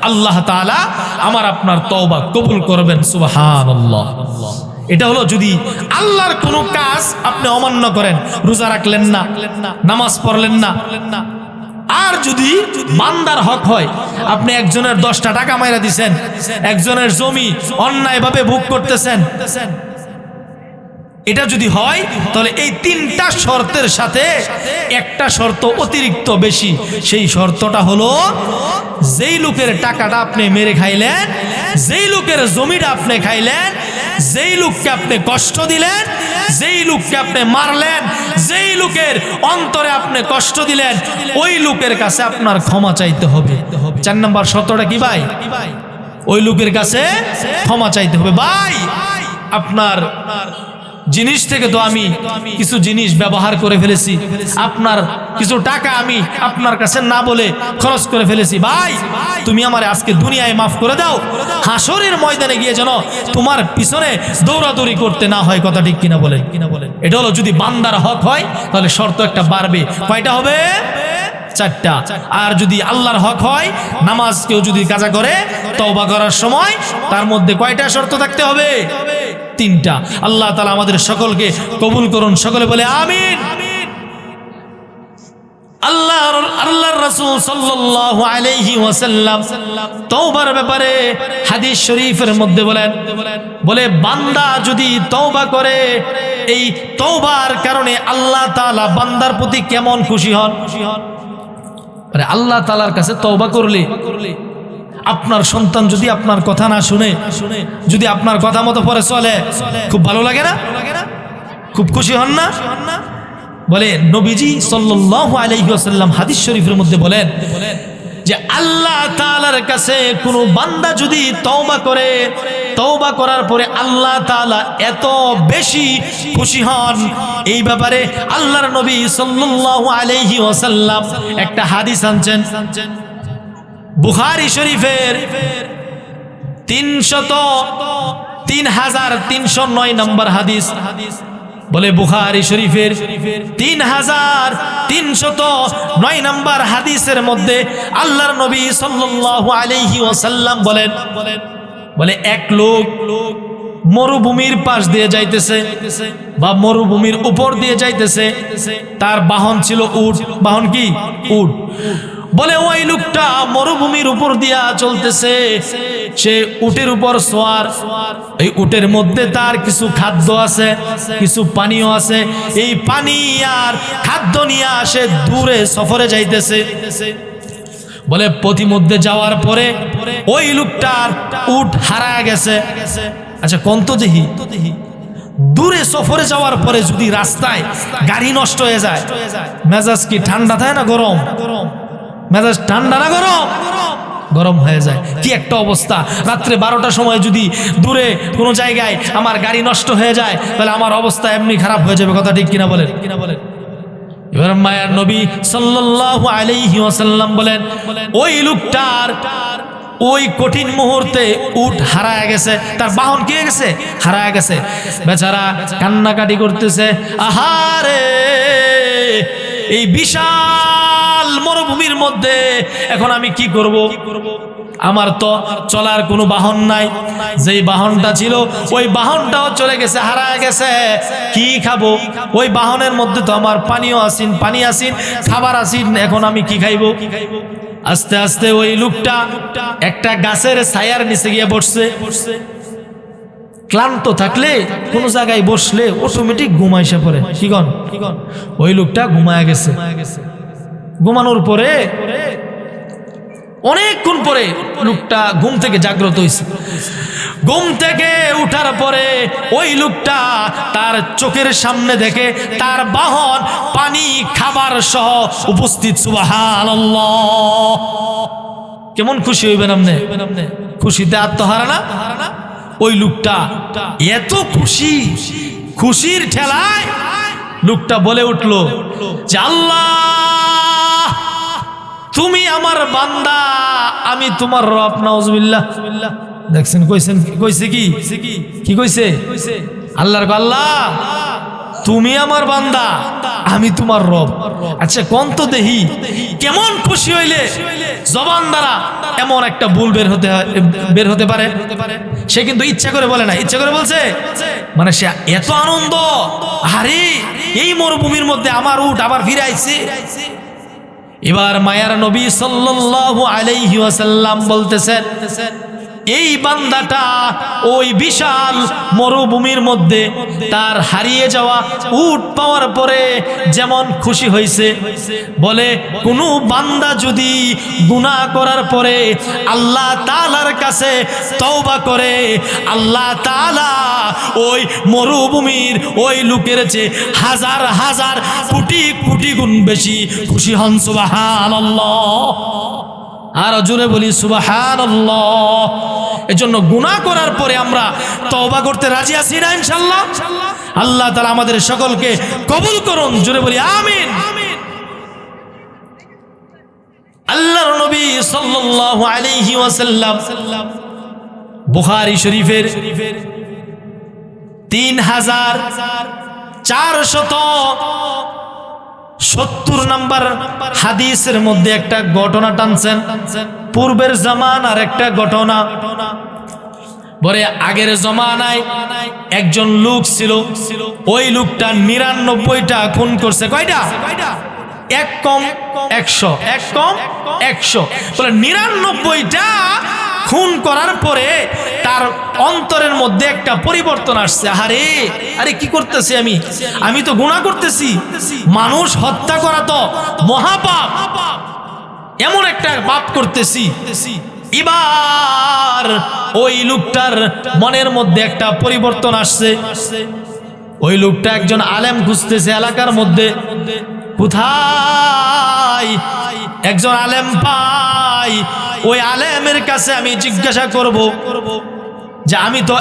আল্লাহ তাআলা আমার আপনার তওবা কবুল করবেন। সুবহানাল্লাহ। এটা হলো যদি আল্লাহর কোনো কাজ আপনি অমান্য করেন, রোজা রাখলেন না, নামাজ পড়লেন না, আর যদি বান্দার হক হয়, আপনি একজনের 10টা টাকা মাইরা দিছেন, একজনের জমি অন্যায়ভাবে ভোগ করতেছেন, এটা যদি হয় তাহলে এই 3টা শর্তের সাথে একটা শর্ত অতিরিক্ত বেশি। সেই শর্তটা হলো যেই লোকের টাকাটা আপনি মেরে খাইলেন, যেই লোকের জমিটা আপনি খাইলেন, যেই লোককে আপনি কষ্ট দিলেন, যেই লোককে আপনি মারলেন, যেই লোকের অন্তরে আপনি কষ্ট দিলেন, ওই লোকের কাছে আপনার ক্ষমা চাইতে হবে। 4 নাম্বার শর্তটা কি ভাই? ওই লোকের কাছে ক্ষমা চাইতে হবে। ভাই, আপনার জিনিস থেকে তো আমি কিছু জিনিস ব্যবহার করে ফেলেছি, আপনার কিছু টাকা আমি আপনার কাছে না বলে খরচ করে ফেলেছি, ভাই তুমি আমার আজকে দুনিয়ায় মাফ করে দাও, হাসরের ময়দানে গিয়ে যেন তোমার পিছনে দৌড়াদৌড়ি করতে না হয়। কথা ঠিক কিনা বলেন? এটা হলো যদি বান্দার হক হয় তাহলে শর্ত একটা বাড়বে। কয়টা হবে? 4টা। আর যদি আল্লাহর হক হয়, নামাজ কেউ যদি কাজা করে তওবা করার সময়, তার মধ্যে কয়টা শর্ত থাকতে হবে? 3টা। আল্লাহ তাআলা আমাদের সকলকে কবুল করুন। সকলে বলে আমিন। আল্লাহর রাসূল সাল্লাল্লাহু আলাইহি ওয়াসাল্লাম তওবার ব্যাপারে হাদিস শরীফের মধ্যে বলে বান্দা যদি তওবা করে, এই তওবার কারণে আল্লাহ তাআলা বান্দার প্রতি কেমন খুশি হন। আরে আল্লাহ তাআলার কাছে তওবা করলে, আপনার সন্তান যদি আপনার কথা না শুনে, যদি আপনার কথা মতো পরে চলে, খুব ভালো লাগে না? খুব খুশি হন না? বলে নবীজি সাল্লাল্লাহু আলাইহি ওয়াসাল্লাম হাদিস শরীফের মধ্যে বলেন যে আল্লাহ তাআলার কাছে কোনো বান্দা যদি তওবা করে, তওবা করার পরে আল্লাহ তাআলা এত বেশি খুশি হন। এই ব্যাপারে আল্লাহর নবী সাল্লাল্লাহু আলাইহি ওয়াসাল্লাম একটা হাদিস আনছেন, বুখারী শরীফের 3309 নম্বর হাদিস। বলে বুখারী শরীফের 3309 নম্বর হাদিসের মধ্যে আল্লাহর নবী সাল্লাল্লাহু আলাইহি ওয়াসাল্লাম বলে এক লোক মরুভূমির পাশ দিয়ে যাইতেছে বা মরুভূমির উপর দিয়ে যাইতেছে, তার বাহন ছিল উট। বাহন কি? উট। বলে ওই লোকটা মরুভূমির উপর দিয়া চলতেছে, সে উটের উপর সওয়ার। এই উটের মধ্যে তার কিছু খাদ্য আছে, কিছু পানীয় আছে। এই পানি আর খাদ্য নিয়ে সে দূরে সফরে যাইতেছে। বলে পথিমধ্যে যাওয়ার পরে ওই লোকটার উট হারায় গেছে। আচ্ছা কন্ত দেখি, দূরে সফরে যাওয়ার পরে যদি রাস্তায় গাড়ি নষ্ট হয়ে যায়, মেজাজ কি ঠান্ডা থাকে না গরম? মেজাজ ঠান্ডা না গরম? গরম হয়ে যায়। কি একটা অবস্থা! রাত্রে 12টার সময় যদি দূরে কোনো জায়গায় আমার গাড়ি নষ্ট হয়ে যায়, তাহলে আমার অবস্থা এমনি খারাপ হয়ে যাবে। কথা ঠিক কিনা বলেন? এবার মায়ার নবী সাল্লাল্লাহু আলাইহি ওয়াসাল্লাম বলেন ওই লোকটার ওই কঠিন মুহূর্তে উট হারায় গেছে, তার বাহন কি হয়ে গেছে? হারায় গেছে। বেচারা কান্নাকাটি করতেছে, আহারে এই বিশাল মরুভূমির মধ্যে এখন আমি কি করব? আমার তো চলার কোনো বাহন নাই, যেই বাহনটা ছিল ওই বাহনটাও চলে গেছে, হারায় গেছে। কি খাবো? ওই বাহনের মধ্যে তো আমার পানিও আসিন, পানি আসিন, খাবার আসিন, এখন আমি কি খাইবো? আস্তে আস্তে ওই লোকটা একটা গাছের ছায়ার নিচে গিয়ে বসছে। ক্লান্ত থাকলে কোনো জায়গায় বসলে অটোমেটিক ঘুম এসে পড়ে। কি কন? ওই লোকটা ঘুমায় গেছে। ঘুমানোর পরে অনেকক্ষণ পরে লোকটা ঘুম থেকে জাগ্রত হয়েছে। ঘুম থেকে উঠার পরে ওই লোকটা তার চোখের সামনে দেখে তার বাহন পানি খাবার সহ উপস্থিত। সুবহানাল্লাহ, কেমন খুশি হইবেন আপনি? খুশিতে আত্মহারা না? ওই লোকটা এত খুশি, খুশির ঠেলায় লোকটা বলে উঠলো যে আল্লাহ তুমি আমার বান্দা, আমি তোমার রব। নাউজুবিল্লাহ। দেখছেন কইছে কি কইছে? আল্লাহর আল্লাহ তুমি আমার বান্দা, আমি তোমার রব। আচ্ছা কোন তো দেহি কেমন খুশি হইলে জবান দ্বারা এমন একটা ভুল বের হতে পারে? সে কিন্তু ইচ্ছা করে বলে না, ইচ্ছা করে বলছে। মানে সে এত আনন্দ, আরে এই মরুভূমির মধ্যে আমার উট আবার ফিরে আইছে। এবার মায়ার নবী সাল্লাল্লাহু আলাইহি ওয়াসাল্লাম বলতেছেন, এই বান্দাটা ওই বিশাল মরুভূমির মধ্যে তার হারিয়ে যাওয়া উট পাওয়ার পরে যেমন খুশি হয়েছে, বলে কোনো বান্দা যদি গুনাহ করার পরে আল্লাহ তাআলার কাছে তওবা করে, আল্লাহ তাআলা ওই মরুভূমির ওই লোকের চেয়ে হাজার হাজার কোটি কোটি গুণ বেশি খুশি হন। সুবহানাল্লাহ। আর জোরে বলি সুবহানাল্লাহ। এজন্য গুনাহ করার পরে আমরা তওবা করতে রাজি আছি না ইনশাআল্লাহ? আল্লাহ তাআলা আমাদের সকলকে কবুল করুন। জোরে বলি আমিন। আল্লাহর নবী সাল্লাল্লাহু আলাইহি ওয়াসাল্লাম বুখারী শরীফের 3470 নম্বর হাদিসের মধ্যে একটা ঘটনা টানছেন, পূর্বের জামানার একটা ঘটনা। বলে আগের জমানায় একজন লোক ছিল, ওই লোকটা 99টা খুন করছে। কয়টা? এক কম 100, এক কম 100। বলে 99টা খুন করার পরে তার অন্তরের মধ্যে একটা পরিবর্তন আসছে। আরে কি করতেছি আমি তো গুনাহ করতেছি, মানুষ হত্যা করা তো মহাপাপ, এমন একটা পাপ করতেছি। এবার ওই লোকটার মনের মধ্যে একটা পরিবর্তন আসছে। ওই লোকটা একজন আলেম খুঁজতেছে এলাকার মধ্যে, কোথায় একজন আলেম পাই, ওই আলেমের কাছে আমি জিজ্ঞাসা করব যে আমি তো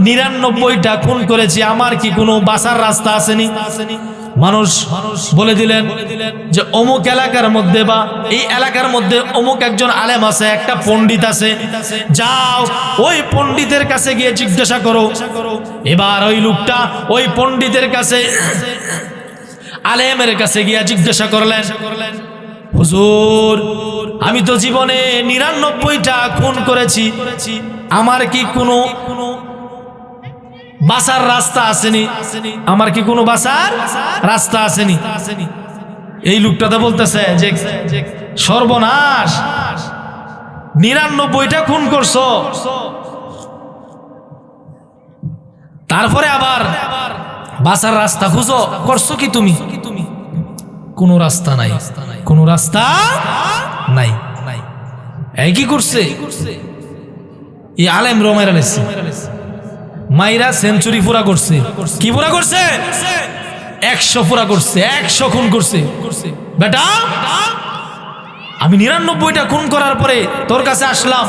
99টা খুন করেছি, আমার কি কোনো বাঁচার রাস্তা আসেনি? মানুষ বলে দিলেন যে অমুক এলাকার মধ্যে বা এই এলাকার মধ্যে অমুক একজন আলেম আছে, একটা পণ্ডিত আছে, যাও ওই পণ্ডিতের কাছে গিয়ে জিজ্ঞাসা করো। এবার ওই লোকটা ওই পণ্ডিতের কাছে, আলেমের কাছে গিয়ে জিজ্ঞাসা করলেন, হুজুর আমি তো জীবনে 99টা খুন করেছি, আমার কি কোনো বাঁচার রাস্তা আসেনি? আমার কি কোনো বাঁচার রাস্তা আসেনি? এই লোকটা তো বলতেছে যে সর্বনাশ, 99টা খুন করছো, তারপরে আবার বাঁচার রাস্তা খুঁজো, করছো কি তুমি? কোনো রাস্তা নাই, কোনো রাস্তা নাই। এই কি করছে? এই আলেম রোমের আলেছে মাইরা সেঞ্চুরি পুরা করছে। কি পুরা করছে? 100 পুরা করছে, 100 খুন করছে। বেটা আমি 99টা খুন করার পরে তোর কাছে আসলাম,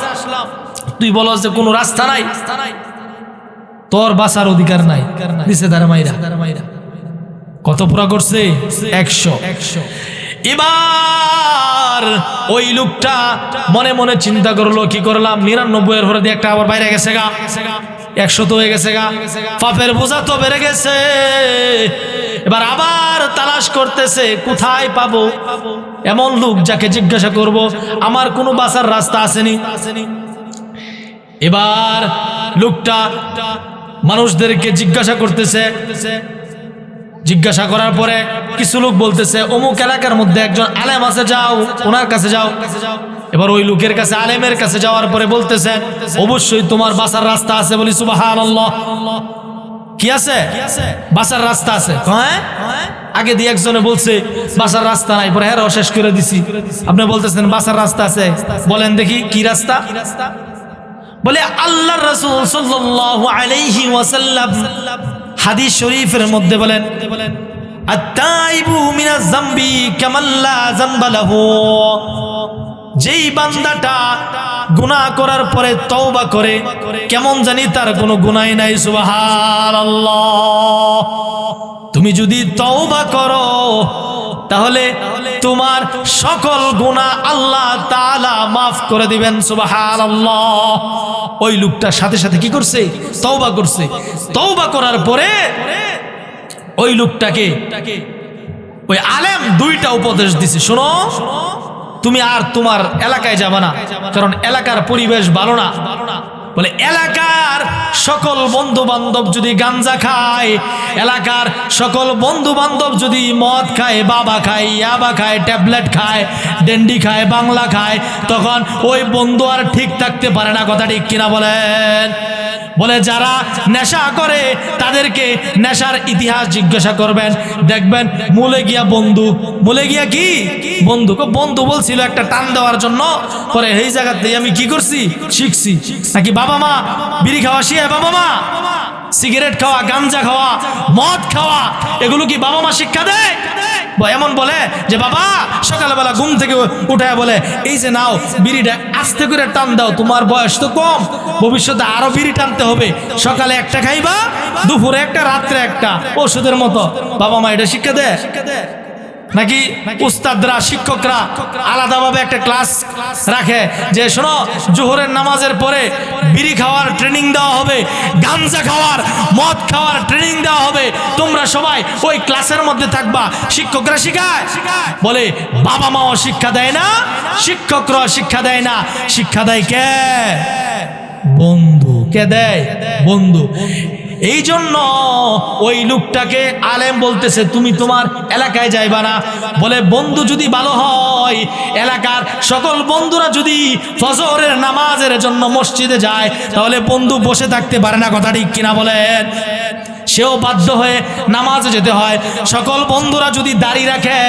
তুই বলো যে কোনো রাস্তা নাই, তোর বাঁচার অধিকার নাই। দিছে তারা মাইরা। কত পুরা করছে? 100। এবার ওই লোকটা মনে মনে চিন্তা করলো, কি করলাম, 99 এর পরে দিয়ে একটা আবার বাইরে গেছে গা, 100 তো হয়ে গেছে গা, পাপের বোঝা তো বেড়ে গেছে। এবার আবার তালাশ করতেছে, কোথায় পাবো এমন লোক যাকে জিজ্ঞাসা করব, আমার কোনো বাঁচার রাস্তা আসেনি। এবার লোকটা মানুষদেরকে জিজ্ঞাসা করতেছে, জিজ্ঞাসা করার পরে কিছু লোক বলতেছে অমুক এলাকার মধ্যে একজন আলেম আছে, যাও ওনার কাছে যাও। এবার ওই লোকের কাছে, আলেমের কাছে যাওয়ার পরে বলতেছে অবশ্যই তোমার বাঁচার রাস্তা আছে। বলি সুবহানাল্লাহ। কি আছে? বাঁচার রাস্তা আছে। হ্যাঁ আগে দিয়ে একজনে বলছে বাসার রাস্তা নাই, পরে হ্যাঁ শেষ করে দিছি। আপনি বলতেছেন বাসার রাস্তা আছে, বলেন দেখি কি রাস্তা? বলে আল্লাহর রাসূল সাল্লাল্লাহু আলাইহি ওয়াসাল্লাম হাদিস শরীফের মধ্যে বলেন, আত-তাইবু মিনাজ যামবি কামান লা যামবা লাহু, যেই বান্দাটা গুনাহ করার পরে তওবা করে কেমন জানি তার কোনো গুনাহই নাই। সুবহানাল্লাহ। তুমি যদি তওবা করো তাহলে তোমার সকল গুনাহ আল্লাহ তাআলা মাফ করে দিবেন। সুবহানাল্লাহ। ওই লোকটার সাথে সাথে কি করছে? তওবা করছে। তওবা করার পরে ওই লোকটাকে ওই আলেম দুইটা উপদেশ দিছে, শোনো তুমি আর তোমার এলাকায় যাবে না, কারণ এলাকার পরিবেশ ভালো না। বলে এলাকার সকল বন্ধু বান্ধব যদি গাঞ্জা খায়, এলাকার সকল বন্ধু বান্ধব যদি মদ খায়, বাবা খায়, ইয়াবা খায়, ট্যাবলেট খায়, ডেন্ডি খায়, বাংলা খায়, তখন ওই বন্ধু আর ঠিক থাকতে পারে না। কথা ঠিক কিনা বলেন? বলে যারা নেশা করে তাদেরকে নেশার ইতিহাস জিজ্ঞাসা করবেন, দেখবেন মূলে গিয়া বন্ধু, মূলে গিয়া কি বন্ধু। বন্ধু বলছিল একটা টান দেওয়ার জন্য, পরে এই জায়গাতে আমি কি করছি শিখছি। নাকি বাবা মা বিড়ি খাওয়া শিয়ে, বাবা মা সিগারেট খাওয়া, গাঞ্জা খাওয়া, মদ খাওয়া, এগুলো কি বাবা মা শিক্ষা দেয়? এমন বলে যে বাবা সকালবেলা ঘুম থেকে উঠায় বলে এই যে নাও বিড়িটা আস্তে করে টান দাও, তোমার বয়স তো কম, ভবিষ্যতে আরো বিড়ি টানতে হবে, সকালে একটা খাইবা, দুপুরে একটা, রাত্রে একটা, ওষুধের মতো। বাবা মা এটা শিক্ষা দেয়? নাকি উস্তাদরা, শিক্ষকরা আলাদাভাবে একটা ক্লাস রাখে যে শোনো জোহরের নামাজের পরে বিড়ি খাওয়ার ট্রেনিং দেওয়া হবে, গাঞ্জা খাওয়ার, মদ খাওয়ার ট্রেনিং দেওয়া হবে, তোমরা সবাই ওই ক্লাসের মধ্যে থাকবা। শিক্ষকরা শিখায়? বলে বাবা মাও শিক্ষা দেয় না, শিক্ষকরা শিক্ষা দেয় না, শিক্ষা দেয় কে? বন্ধু। কে দেয়? বন্ধু। এই জন্য ওই লোকটাকে আলেম বলতেছে তুমি তোমার এলাকায় যাইবা না। বলে বন্ধু যদি ভালো হয়, এলাকার সকল বন্ধুরা যদি ফজরের নামাজের জন্য মসজিদে যায়, তাহলে বন্ধু বসে থাকতে পারে না। কথা ঠিক কিনা বলেন? সেও বাধ্য হয়ে নামাজে যেতে হয়। সকল বন্ধুরা যদি দাড়ি রাখে,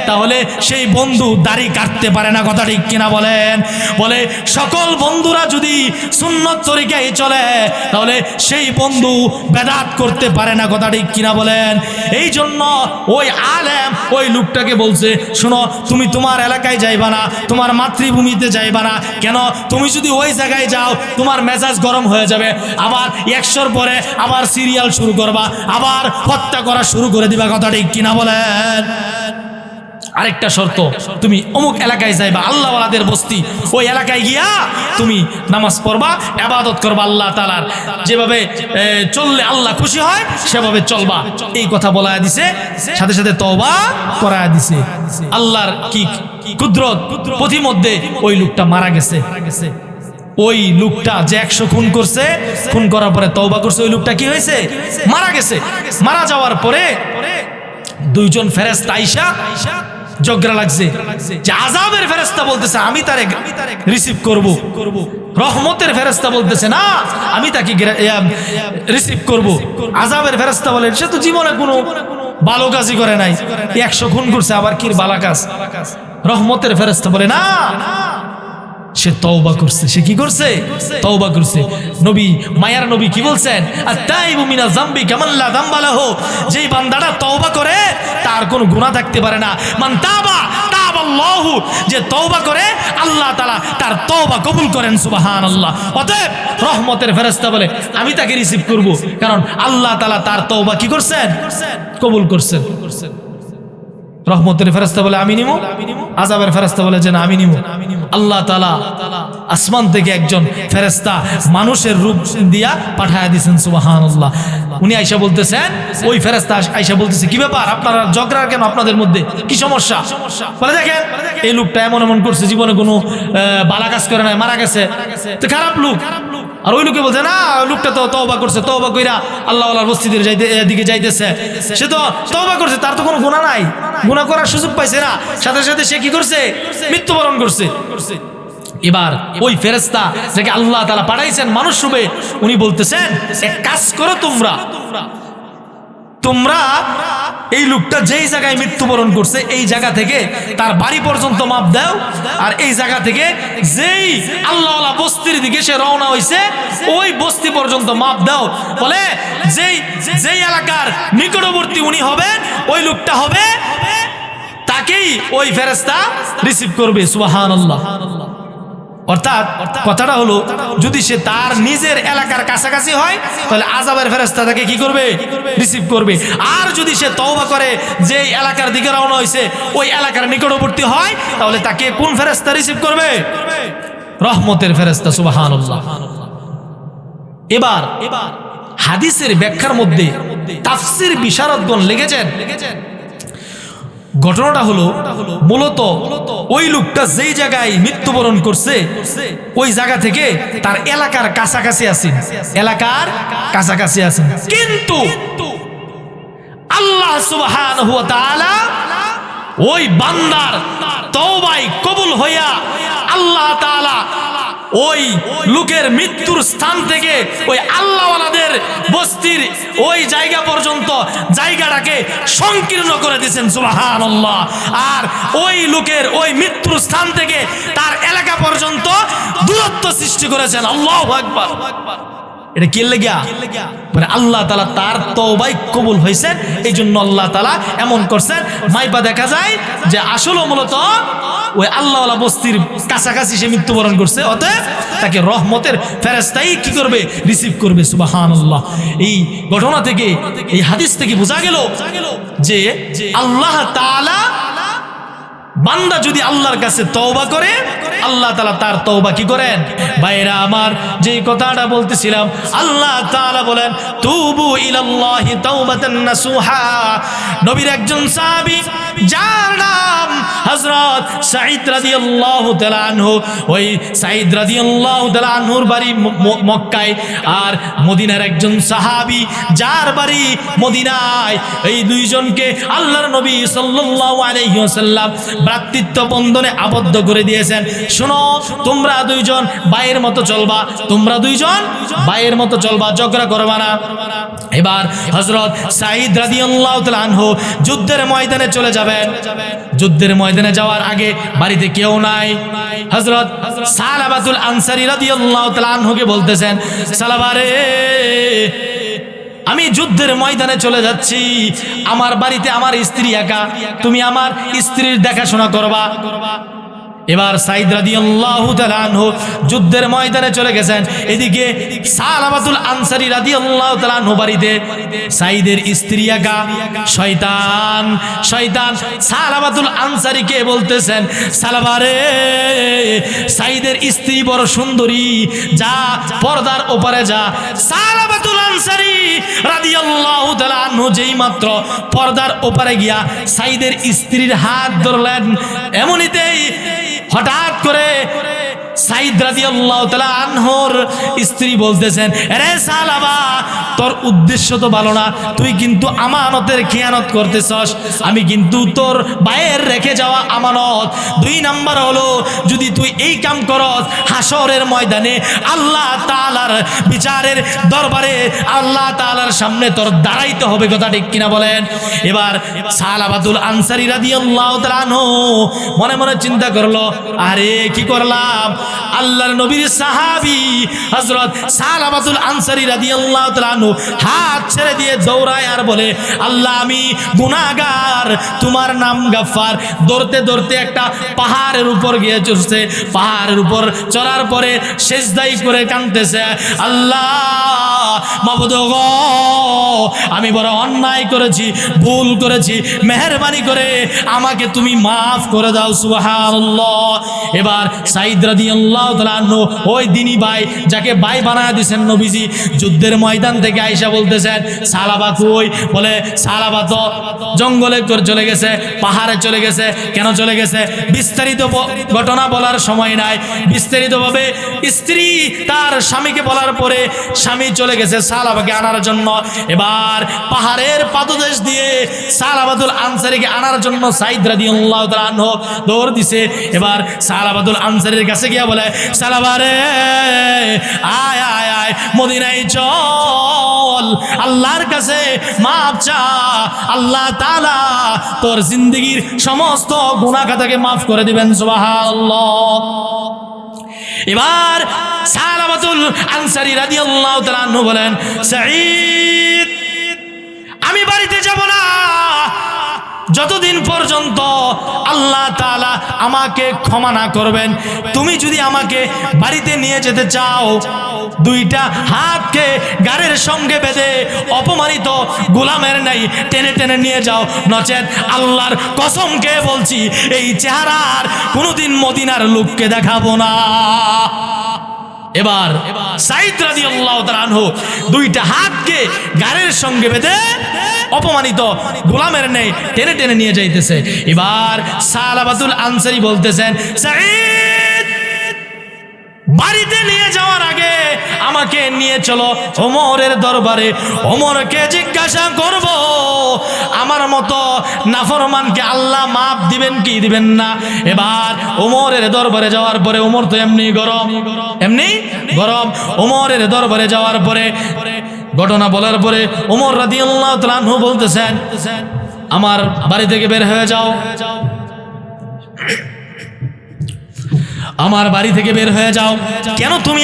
তাহলে সেই বন্ধু দাড়ি কাটতে পারে না। কথা ঠিক কিনা বলেন? বলে সকল বন্ধুরা যদি সুন্নত তরিকায় চলে, তাহলে সেই বন্ধু বেদাত করতে পারে না। কথা ঠিক কিনা বলেন? এই জন্য ওই আলেম ওই লোকটাকে বলছে শোনো তুমি তোমার এলাকায় যাইবা না, তোমার মাতৃভূমিতে যাইবা না। কেন? তুমি যদি ওই জায়গায় যাও তোমার মেজাজ গরম হয়ে যাবে, আবার 100 পরে আবার সিরিয়াল শুরু করবা, আবার হত্যা করা শুরু করে দিবা। কথা ঠিক কিনা বলেন? আরেকটা শর্ত, তুমি অমুক এলাকায় যাইবা, আল্লাহওয়ালাদের বস্তি, ওই এলাকায় গিয়া তুমি নামাজ পড়বা, ইবাদত করবা আল্লাহ তাআলার, যেভাবে চললে আল্লাহ খুশি হয় সেভাবে চলবা। এই কথা বলা দিছে, সাথে সাথে তওবা করা দিছে। আল্লাহর কি কুদরত, পথিমধ্যে ওই লোকটা মারা গেছে। ওই লোকটা যে 100 খুন করছে, খুন করার পরে তওবা করছে, ওই লোকটা কি হয়েছে? মারা গেছে। মারা যাওয়ার পরে দুইজন ফেরেশতা আইসা ঝগড়া লাগছে যে আযাবের ফেরেশতা বলতেছে আমি তারে রিসিভ করব, রহমতের ফেরেশতা বলতেছে না আমি তাকে রিসিভ করব। আযাবের ফেরেশতা বলে সে তো জীবনে কোনো ভালো কাজই করে নাই, 100 খুন করছে, আবার কি ভালো কাজ? রহমতের ফেরেশতা বলে না, সে তওবা করছে। সে কি করছে? তওবা করছে। নবী, মায়ার নবী কি বলছেন? আত-তাইবু মিনাজ যামবি কামান লা যামবা লাহু, যেই বান্দাটা তওবা করে তার কোনো গুনাহ থাকতে পারে না। মান তাবা তাবাল্লাহু, যে তওবা করে আল্লাহ তাআলা তার তওবা কবুল করেন। সুবহানাল্লাহ। অতএব রহমতের ফেরেশতা বলে আমি তাকে রিসিভ করব, কারণ আল্লাহ তাআলা তার তওবা কি করছেন? কবুল করছেন। রহমতের ফেরেশতা বলে আমি নিমু, আযাবের ফেরেশতা বলে যে না আমি নিমু। আল্লাহ তাআলা আসমান থেকে একজন ফেরেশতা মানুষের রূপ দিয়া পাঠায়া দিয়েছেন। সুবহানাল্লাহ। উনি আয়েশা বলতেছেন, ওই ফেরেশতা আয়েশা বলতেছে কি ব্যাপার আপনারা ঝগড়া কেন, আপনাদের মধ্যে কি সমস্যা? বলে দেখেন এই লোকটা এমন এমন করছে, জীবনে কোনো ভালো কাজ করে নাই, মারা গেছে, তো খারাপ লোক। আর ওই লোকে বলছে না ওই লোকটা তো তওবা করছে, তওবা কইরা আল্লাহওয়ালার মসজিদের দিকে যাইতেছে, সে তো তওবা করছে, তার তো কোনো গুনাহ নাই, গুনাহ করার সুযোগ পাইছে না, সাথে সাথে সে কি করছে? মৃত্যুবরণ করছে। এবার ওই ফেরেশতা যাকে আল্লাহ তাআলা পাঠাইছেন মানুষ রূপে, উনি বলতেছেন এক কাজ করো তোমরা এই লোকটা যেই জায়গায় মৃত্যুবরণ করছে এই জায়গা থেকে তার বাড়ি পর্যন্ত মাপ দাও, আর এই জায়গা থেকে যেই আল্লাহওয়ালা বস্তির দিকে সে রওনা হয়েছে ওই বস্তি পর্যন্ত মাপ দাও। বলে যেই এলাকার নিকটবর্তী উনি হবেন ওই লোকটা হবে, তাকেই ওই ফেরেশতা রিসিভ করবে। সুবহানাল্লাহ। অর্থাৎ কথাটা হলো, যদি সে তার নিজের এলাকার কাছাকাছি হয় তাহলে আযাবের ফেরেশতা তাকে কি করবে? রিসিভ করবে। আর যদি সে তওবা করে যে এলাকার দিকে রওনা হয়েছে ওই এলাকার নিকটবর্তী হয় তাহলে তাকে কোন ফেরেশতা রিসিভ করবে? রহমতের ফেরেশতা। সুবহানাল্লাহ। এবার হাদিসের ব্যাখ্যার মধ্যে তাফসীর বিশারদগণ লিখেছেন, ঘটনাটা হলো মূলত ওই লোকটা যেই জায়গায় মৃত্যুবরণ করছে ওই জায়গা থেকে তার এলাকার কাছাকাছি আছেন, এলাকার কাছাকাছি আছেন, কিন্তু আল্লাহ সুবহানাহু ওয়া তাআলা ওই বান্দার তওবায় কবুল হইয়া আল্লাহ তাআলা ওই লোকের মৃত্যুর স্থান থেকে ওই আল্লাহওয়ালাদের বস্তির ওই জায়গা পর্যন্ত জায়গাটাকে সংকীর্ণ করে দিয়েছেন। সুবহানাল্লাহ। আর ওই লোকের ওই মৃত্যুর স্থান থেকে তার এলাকা পর্যন্ত দূরত্ব সৃষ্টি করেছেন। আল্লাহু আকবার। এটা কি লাগিয়া? মানে আল্লাহ তাআলা তার তওবায় কবুল হয়েছেন, এই জন্য আল্লাহ তাআলা এমন করছেন। মাইপা দেখা যায় যে আসলে মূলত ওই আল্লাহওয়ালা বস্তির কাছাকাছি সে মৃত্যুবরণ করছে, অতএব তাকে রহমতের ফেরেশতাই কি করবে? রিসিভ করবে। সুবহানাল্লাহ। এই ঘটনা থেকে, এই হাদিস থেকে বোঝা গেল যে আল্লাহ তাআলা বান্দা যদি আল্লাহর কাছে তওবা করে আল্লাহ তাআলা তার তওবা কি করেন? ভাইরা আমার, যে কথাটা বলতেছিলাম, আল্লাহ তাআলা বলেন তুবু ইলাল্লাহি তাওবাতান নাসুহা। নবীর একজন সাহাবী যার নাম হযরত সাঈদ রাদিয়াল্লাহু তাআলা আনহু, ওই সাঈদ রাদিয়াল্লাহু তাআলা আনহুর বাড়ি মক্কায়, আর মদিনার একজন সাহাবী যার বাড়ি মদিনায়, এই দুইজনকে আল্লাহর নবী সাল্লাল্লাহু আলাইহি ওয়াসাল্লাম ভ্রাতৃত্ব বন্ধনে আবদ্ধ করে দিয়েছেন। শোনো, তোমরা দুইজন ভাইয়ের মতো চলবা, তোমরা দুইজন ভাইয়ের মতো চলবা, ঝগড়া করবা না। এবার হযরত সাঈদ রাদিয়াল্লাহু তাআলা আনহু যুদ্ধের ময়দানে চলে যাবেন। যুদ্ধের ময়দানে যাওয়ার আগে বাড়িতে কেউ নাই। হযরত সালাবাতুল আনসারী রাদিয়াল্লাহু তাআলা আনহুকে বলতেছেন, সালাবা রে, আমি যুদ্ধের ময়দানে চলে যাচ্ছি, আমার বাড়িতে আমার স্ত্রী একা, তুমি আমার স্ত্রীর দেখাশোনা করবা। এবার সাঈদ রাদিয়াল্লাহু তাআলা আনহু যুদ্ধের ময়দানে চলে গেছেন। এদিকে সালাবাতুল আনসারী রাদিয়াল্লাহু তাআলা আনহু বাড়িতে, সাঈদের স্ত্রী একা। শয়তান সালাবাতুল আনসারীকে বলতেছেন, সালাবা রে, সাঈদের স্ত্রী বড় সুন্দরী, যা পর্দার ওপারে যা। সালাবাতুল আনসারী রাদিয়াল্লাহু তাআলা আনহু যেই মাত্র পর্দার ওপারে গিয়া সাঈদের স্ত্রীর হাত ধরলেন, এমনিতেই হঠাৎ করে সাঈদ রাদিয়াল্লাহু তাআলা আনহুর স্ত্রী বলতেছেন, আরে সালাবা, তোর উদ্দেশ্য তো ভালো না, তুই কিন্তু আমানতের খেয়ানত করতেছস, আমি কিন্তু তোর ভাইয়ের রেখে যাওয়া আমানত। 2 নাম্বার হলো, যদি তুই এই কাম করস হাসরের ময়দানে আল্লাহ তাআলার বিচারের দরবারে আল্লাহ তাআলার সামনে তোর দাঁড়াইতে হবে। কথা ঠিক কিনা বলেন? এবার সালাবাতুল আনসারী রাদিয়াল্লাহু তাআলা আনহু মনে মনে চিন্তা করলো, আরে কি করলাম? আল্লাহর নবীর সাহাবী হযরত সালাবাতুল আনসারী রাদিয়াল্লাহু তাআলা আনহু হাত ছেড়ে দিয়ে দৌড়ায় আর বলে, আল্লাহ, আমি গুনাহগার, তোমার নাম গাফফার। দৌড়তে দৌড়তে একটা পাহাড়ের উপর গিয়ে চড়ছে। পাহাড়ের উপর চড়ার পরে সেজদাই করে কাঁদতেছে, আল্লাহ মাবুদ গো, আমি বড় অন্যায় করেছি, ভুল করেছি, মেহেরবানি করে আমাকে তুমি মাফ করে দাও। সুবহানাল্লাহ। এবার সাঈদ রাদিয়াল্লাহু তাআলা আনহু, ওই দিনী ভাই যাকে ভাই বানায় দিয়েছেন নবীজি, যুদ্ধের ময়দান থেকে আয়েশা বলতেছেন, সালাবা কই? বলে সালাবা তো জঙ্গলে চলে গেছে, পাহাড়ে চলে গেছে। কেন চলে গেছে? বিস্তারিত ঘটনা বলার সময় নাই। বিস্তারিতভাবে স্ত্রী তার স্বামীকে বলার পরে স্বামী চলে গেছে সালাবাকে আনার জন্য। এবার পাহাড়ের পাদদেশ দিয়ে সালাবাতুল আনসারীকে আনার জন্য সাঈদ রাদিয়াল্লাহু তাআলা আনহু দৌড় দিছে। এবার সালাবাতুল আনসারীর কাছে গিয়া বলে, সালাবারে আয় আয় আয় মদিনায় চল, আল্লাহর কাছে মাপ চা, আল্লাহ তাআলা তোর জিন্দেগীর সমস্ত গুনাহ খাতাকে মাফ করে দিবেন। সুবহানাল্লাহ। এবার সালাবাতুল আনসারী রাদিয়াল্লাহু তাআলা আনহু বলেন, সাঈদ আমি বাড়িতে যাব না যতদিন পর্যন্ত আল্লাহ তাআলা আমাকে ক্ষমা না করবেন। তুমি যদি আমাকে বাড়িতে নিয়ে যেতে চাও, দুইটা হাতকে গাড়ির সঙ্গে বেঁধে অপমানিত গোলামের নাই টেনে টেনে নিয়ে যাও, নচেত আল্লাহর কসমকে বলছি এই চেহারার কোনোদিন মদিনার লোককে দেখাবো না। এবার সাঈদ রাদিয়াল্লাহু তাআলা আনহু দুইটা হাতকে গাড়ির সঙ্গে বেঁধে অপমানিত গোলামের নেই টেনে টেনে নিয়ে যাইতেছে। এবার সালাবাতুল আনসারী বলতেছেন, সাঈদ বাড়িতে নিয়ে যাওয়ার আগে আমাকে নিয়ে চলো ওমরের দরবারে, ওমরকে জিজ্ঞাসা করব আমার মতো নাফরমানকে আল্লাহ মাফ দিবেন কি দিবেন না। এবার ওমরের দরবারে যাওয়ার পরে, ওমর তো এমনি গরম, এমনি গরম, ওমরের দরবারে যাওয়ার পরে ঘটনা বলার পরে ওমর রাদিয়াল্লাহু তাআলা আনহু বলতেছেন, আমার বাড়ি থেকে বের হয়ে যাও, আমার বাড়ি থেকে বের হয়ে যাও। কেন তুমি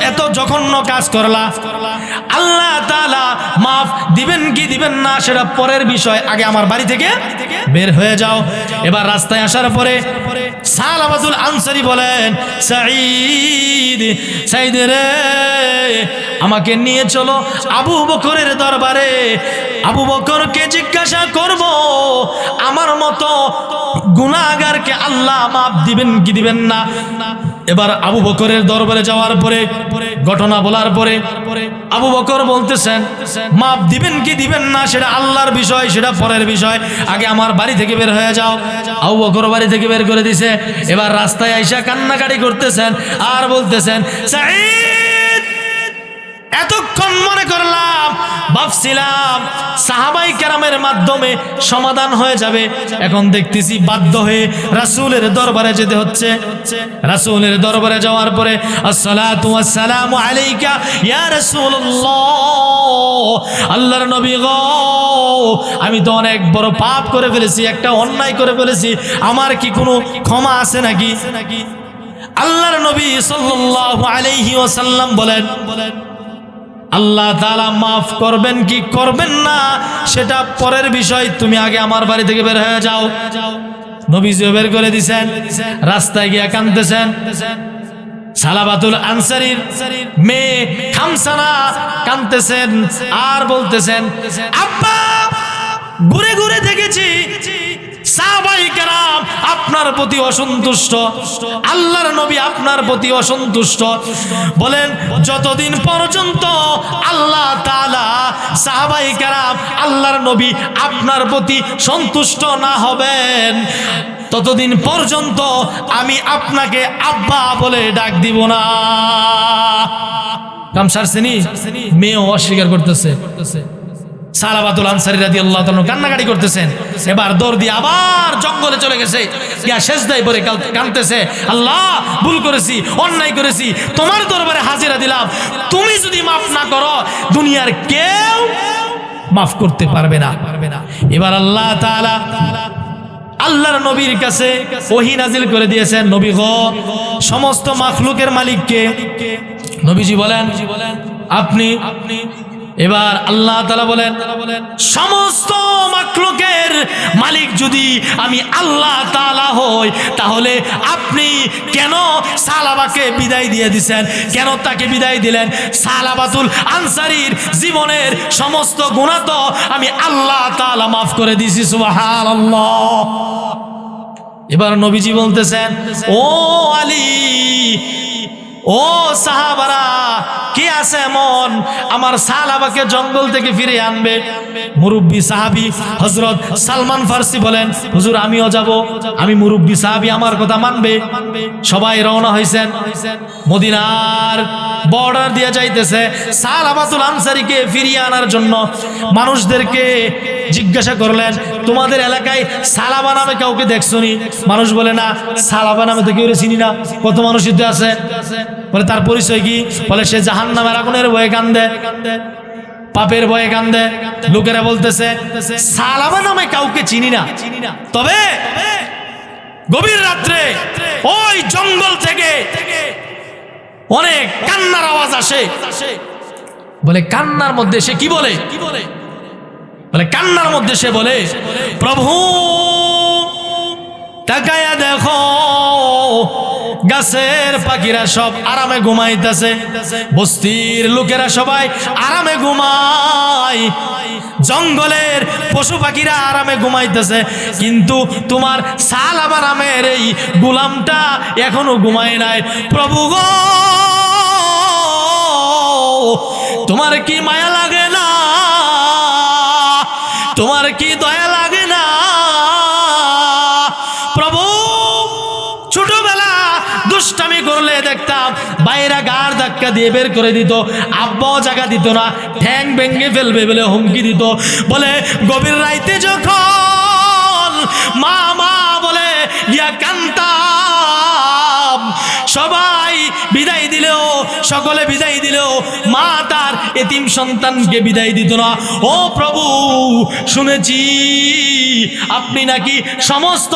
এত জঘন্য কাজ করলা? আল্লাহ তাআলা মাফ দিবেন কি দিবেন না সেটা পরের বিষয়, আগে আমার বাড়ি থেকে বের হয়ে যাও। এবার রাস্তায় আসার পরে সালাবাতুল আনসারী বলেন, সাঈদ, সাঈদ রে আমাকে নিয়ে চলো আবু বকরের দরবারে, আবু বকরকে জিজ্ঞাসা করব আমার মতো গুনাহগারকে আল্লাহ মাফ দিবেন কি দিবেন না। এবার আবু বকরের দরবারে যাওয়ার পরে ঘটনা বলার পরে আবু বকর বলতেছেন, মাফ দিবেন কি দিবেন না সেটা আল্লাহর বিষয়, সেটা পরের বিষয়, আগে আমার বাড়ি থেকে বের হয়ে যাও। আবু বকর বাড়ি থেকে বের করে দিছে। এবার রাস্তায় আইসা কান্নাকাটি করতেছেন আর বলতেছেন, সাঈদ এতক্ষণ মনে করলাম, ভাবছিলাম সাহাবাই কেরামের মাধ্যমে সমাধান হয়ে যাবে, এখন দেখতেছি বাধ্য হয়ে রাসূলের দরবারে যেতে হচ্ছে। রাসূলের দরবারে যাওয়ার পরে আসসালাতু ওয়াসসালামু আলাইকা ইয়া রাসূলুল্লাহ, আল্লাহর নবী গো আমি তো অনেক বড় পাপ করে ফেলেছি, একটা অন্যায় করে ফেলেছি, আমার কি কোনো ক্ষমা আছে নাকি? আল্লাহর নবী সাল্লাল্লাহু আলাইহি ওয়াসাল্লাম বলেন, আল্লাহ তাআলা মাফ করবেন কি করবেন না সেটা পরের বিষয়, তুমি আগে আমার বাড়ি থেকে বের হয়ে যাও। নবীজিও বের করে দিছেন। রাস্তায় গিয়ে কাঁদতেছেন। সালাবাতুল আনসারীর মেয়ে খামসানা কাঁদতেছেন আর বলতেছেন, আব্বা ঘুরে ঘুরে দেখেছি সাহাবায়ে কেরাম আপনার প্রতি অসন্তুষ্ট, আল্লাহর নবী আপনার প্রতি অসন্তুষ্ট। বলেন যতদিন পর্যন্ত আল্লাহ তাআলা সাহাবায়ে কেরাম আল্লাহর নবী আপনার প্রতি সন্তুষ্ট না হবেন ততদিন পর্যন্ত আমি আপনাকে আব্বা বলে ডাক দিব না। কামসার শ্রেণী মেয়েও অস্বীকার করতেছে। সালাবাতুল আনসারী রাদিয়াল্লাহু তাআলা কান্নাকাটি করতেছেন। এবার দৌড় দিয়ে আবার জঙ্গলে চলে গেছে, গিয়া সেজদায় পড়ে কাঁদতেছে, আল্লাহ ভুল করেছি, অন্যায় করেছি, তোমার দরবারে হাজিরা দিলাম, তুমি যদি মাফ না করো দুনিয়ার কেউ মাফ করতে পারবে না। এবার আল্লাহ তাআলা আল্লাহর নবীর কাছে ওহী নাজিল করে দিয়েছেন, নবী গো সমস্ত মাখলুকের মালিক কে? নবীজি বলেন আপনি। এবার আল্লাহ তাআলা বলেন, সমস্ত মাখলুকের মালিক যদি আমি আল্লাহ তাআলা হই তাহলে আপনি কেন সালাবাকে বিদায় দিয়ে দিছেন? কেন তাকে বিদায় দিলেন? সালাবাতুল আনসারীর জীবনের সমস্ত গুনাহ তো আমি আল্লাহ তাআলা মাফ করে দিয়েছি। সুবহানাল্লাহ। এবার নবীজি বলতেছেন, ও আলী, ও সাহাবারা, কে আছে এমন আমার সালাবাকে জঙ্গল থেকে ফিরে আনবে? মুরব্বী সাহাবী হযরত সালমান ফারসি বলেন, হুজুর আমিও যাব, আমি মুরব্বী সাহাবী, আমার কথা মানবে। সবাই রওনা হয়েছেন, মদিনার বর্ডার দিয়ে যাইতেছে। সালাবাতুল আনসারীকে ফিরিয়ে আনার জন্য মানুষদেরকে জিজ্ঞাসা করলেন, তোমাদের এলাকায় সালাবা নামে কাউকে দেখছনি? মানুষ বলে, না, সালাবা নামে তো কেউ চিনি না, কত মানুষই তো আছে। বলে, তার পরিচয় কি? বলে, সে জাহান্নামের আগুনের ভয়ে কান্দে, পাপের ভয়ে কান্দে। লোকেরা বলতেছে, সালাবা নামে কাউকে চিনি না, তবে গভীর রাত্রে ওই জঙ্গল থেকে অনেক কান্নার আওয়াজ আসে। বলে, কান্নার মধ্যে সে কি বলে? বলে, কান্নার মধ্যে সে বলে, প্রভু তাকায়া দেখো, গাছের পাখিরা সব আরামে ঘুমাইতেছে, বস্তির লোকেরা সবাই আরামে ঘুমায়, জঙ্গলের পশু পাখিরা আরামে ঘুমাইতেছে, কিন্তু তোমার সালাবা নামের এই গোলামটা এখনো ঘুমায় নাই। প্রভু গো, তোমার কি মায়া লাগে না? তোমার কি দয়া লাগে না? প্রভু, ছোটবেলা দুষ্টামি করলে দেখতাম বাইরা গাড় ধাক্কা দিয়ে বের করে দিত, আব্বাও জায়গা দিত না, ঠ্যাং ভেঙে ফেলবে বলে হুমকি দিত। বলে, গভীর রাইতে যখন মা মা বলে গিয়া কান্তাম, সবাই বিদায় দিলেও, সকলে বিদায় দিলেও মা তার এতিম সন্তানকে বিদায় দিত না। ও প্রভু, শুনেছি আপনি নাকি সমস্ত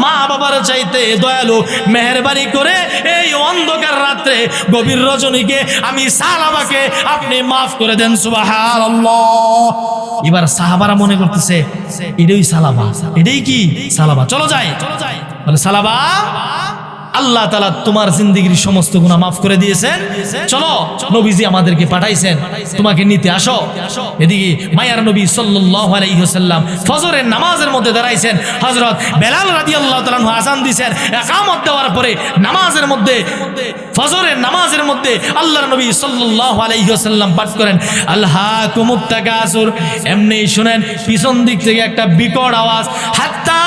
মা বাবার চাইতে দয়ালু, মেহেরবানি করে এই অন্ধকার রাত্রে গভীর রজনীকে আমি সালাবাকে আপনি মাফ করে দেন। সুবহানাল্লাহ। এবার সাহাবারা মনে করতেছে এটাই সালাবা, এটাই কি সালাবা, চলো যাই। বলে, সালাবা, আল্লাহ তাআলা তোমার জিন্দেগীর সমস্ত গুনাহ মাফ করে দিয়েছেন, চলো, নবীজি আমাদেরকে পাঠাইছেন তোমাকে নিতে, আসো। এদিকে মায়ার নবী সাল্লাল্লাহু আলাইহি ওয়াসাল্লাম ফজরের নামাজের মধ্যে দাঁড়াইছেন। হযরত বেলাল রাদিয়াল্লাহু তাআলা আনহু আযান দিয়েছেন, ইকামত দেওয়ার পরে নামাজের মধ্যে, ফজরের নামাজের মধ্যে আল্লাহর নবী সাল্লাল্লাহু আলাইহি ওয়াসাল্লাম পাঠ করেন, আলহাকুমুত তাকাসুর। এমনি শুনেন পিছন দিক থেকে একটা বিকট আওয়াজ, হাত্তা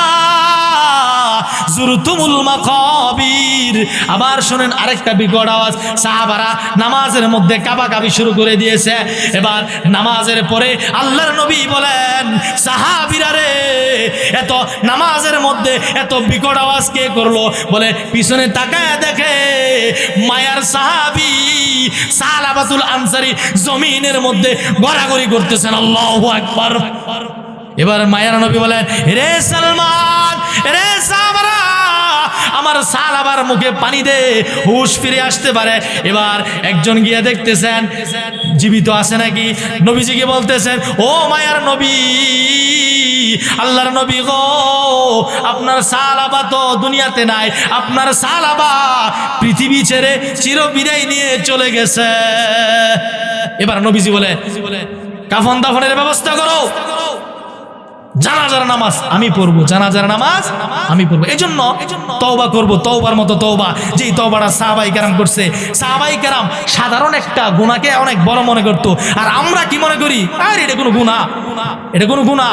জুরতুমুল মাকাবির। আবার শুনেন আরেকটা বিকট আওয়াজ। সাহাবারা নামাজের মধ্যে কাবাকাবি শুরু করে দিয়েছে। এবার নামাজের পরে আল্লাহর নবী বলেন, সাহাবীরা রে, এত নামাজের মধ্যে এত বিকট আওয়াজ কে করলো? বলে, পিছনে তাকায় দেখে মায়ার সাহাবী সালাবাতুল আনসারী জমিনের মধ্যে গড়াগড়ি করতেছেন। আল্লাহু আকবার। এবার মায়ার নবী বলেন, রে সালমান, রে সাহাবারা, আমার সালাবার মুখে পানি দে, হুশ ফিরে আসতে পারে। এবার একজন গিয়ে দেখতেছেন জীবিত আছে নাকি। নবীজিকে বলতেছেন, ও মায়ার নবী, আল্লাহর নবী গো, আপনার সালাবা তো দুনিয়াতে নাই, আপনার সালাবা পৃথিবী ছেড়ে চিরবিদায় নিয়ে চলে গেছে। এবার নবীজি বলে, কাফন দাফনের ব্যবস্থা করো, জানাজার নামাজ আমি পড়বো, জানাজার নামাজ আমি পড়বো। এই জন্য তওবা করবো, তওবার মতো তওবা, যেই তওবাটা সাহাবায়ে কেরাম করছে। সাহাবায়ে কেরাম সাধারণ একটা গুনাহকে অনেক বড় মনে করতো, আর আমরা কি মনে করি? আর এটা কোনো গুনাহ, এটা কোনো গুনাহ।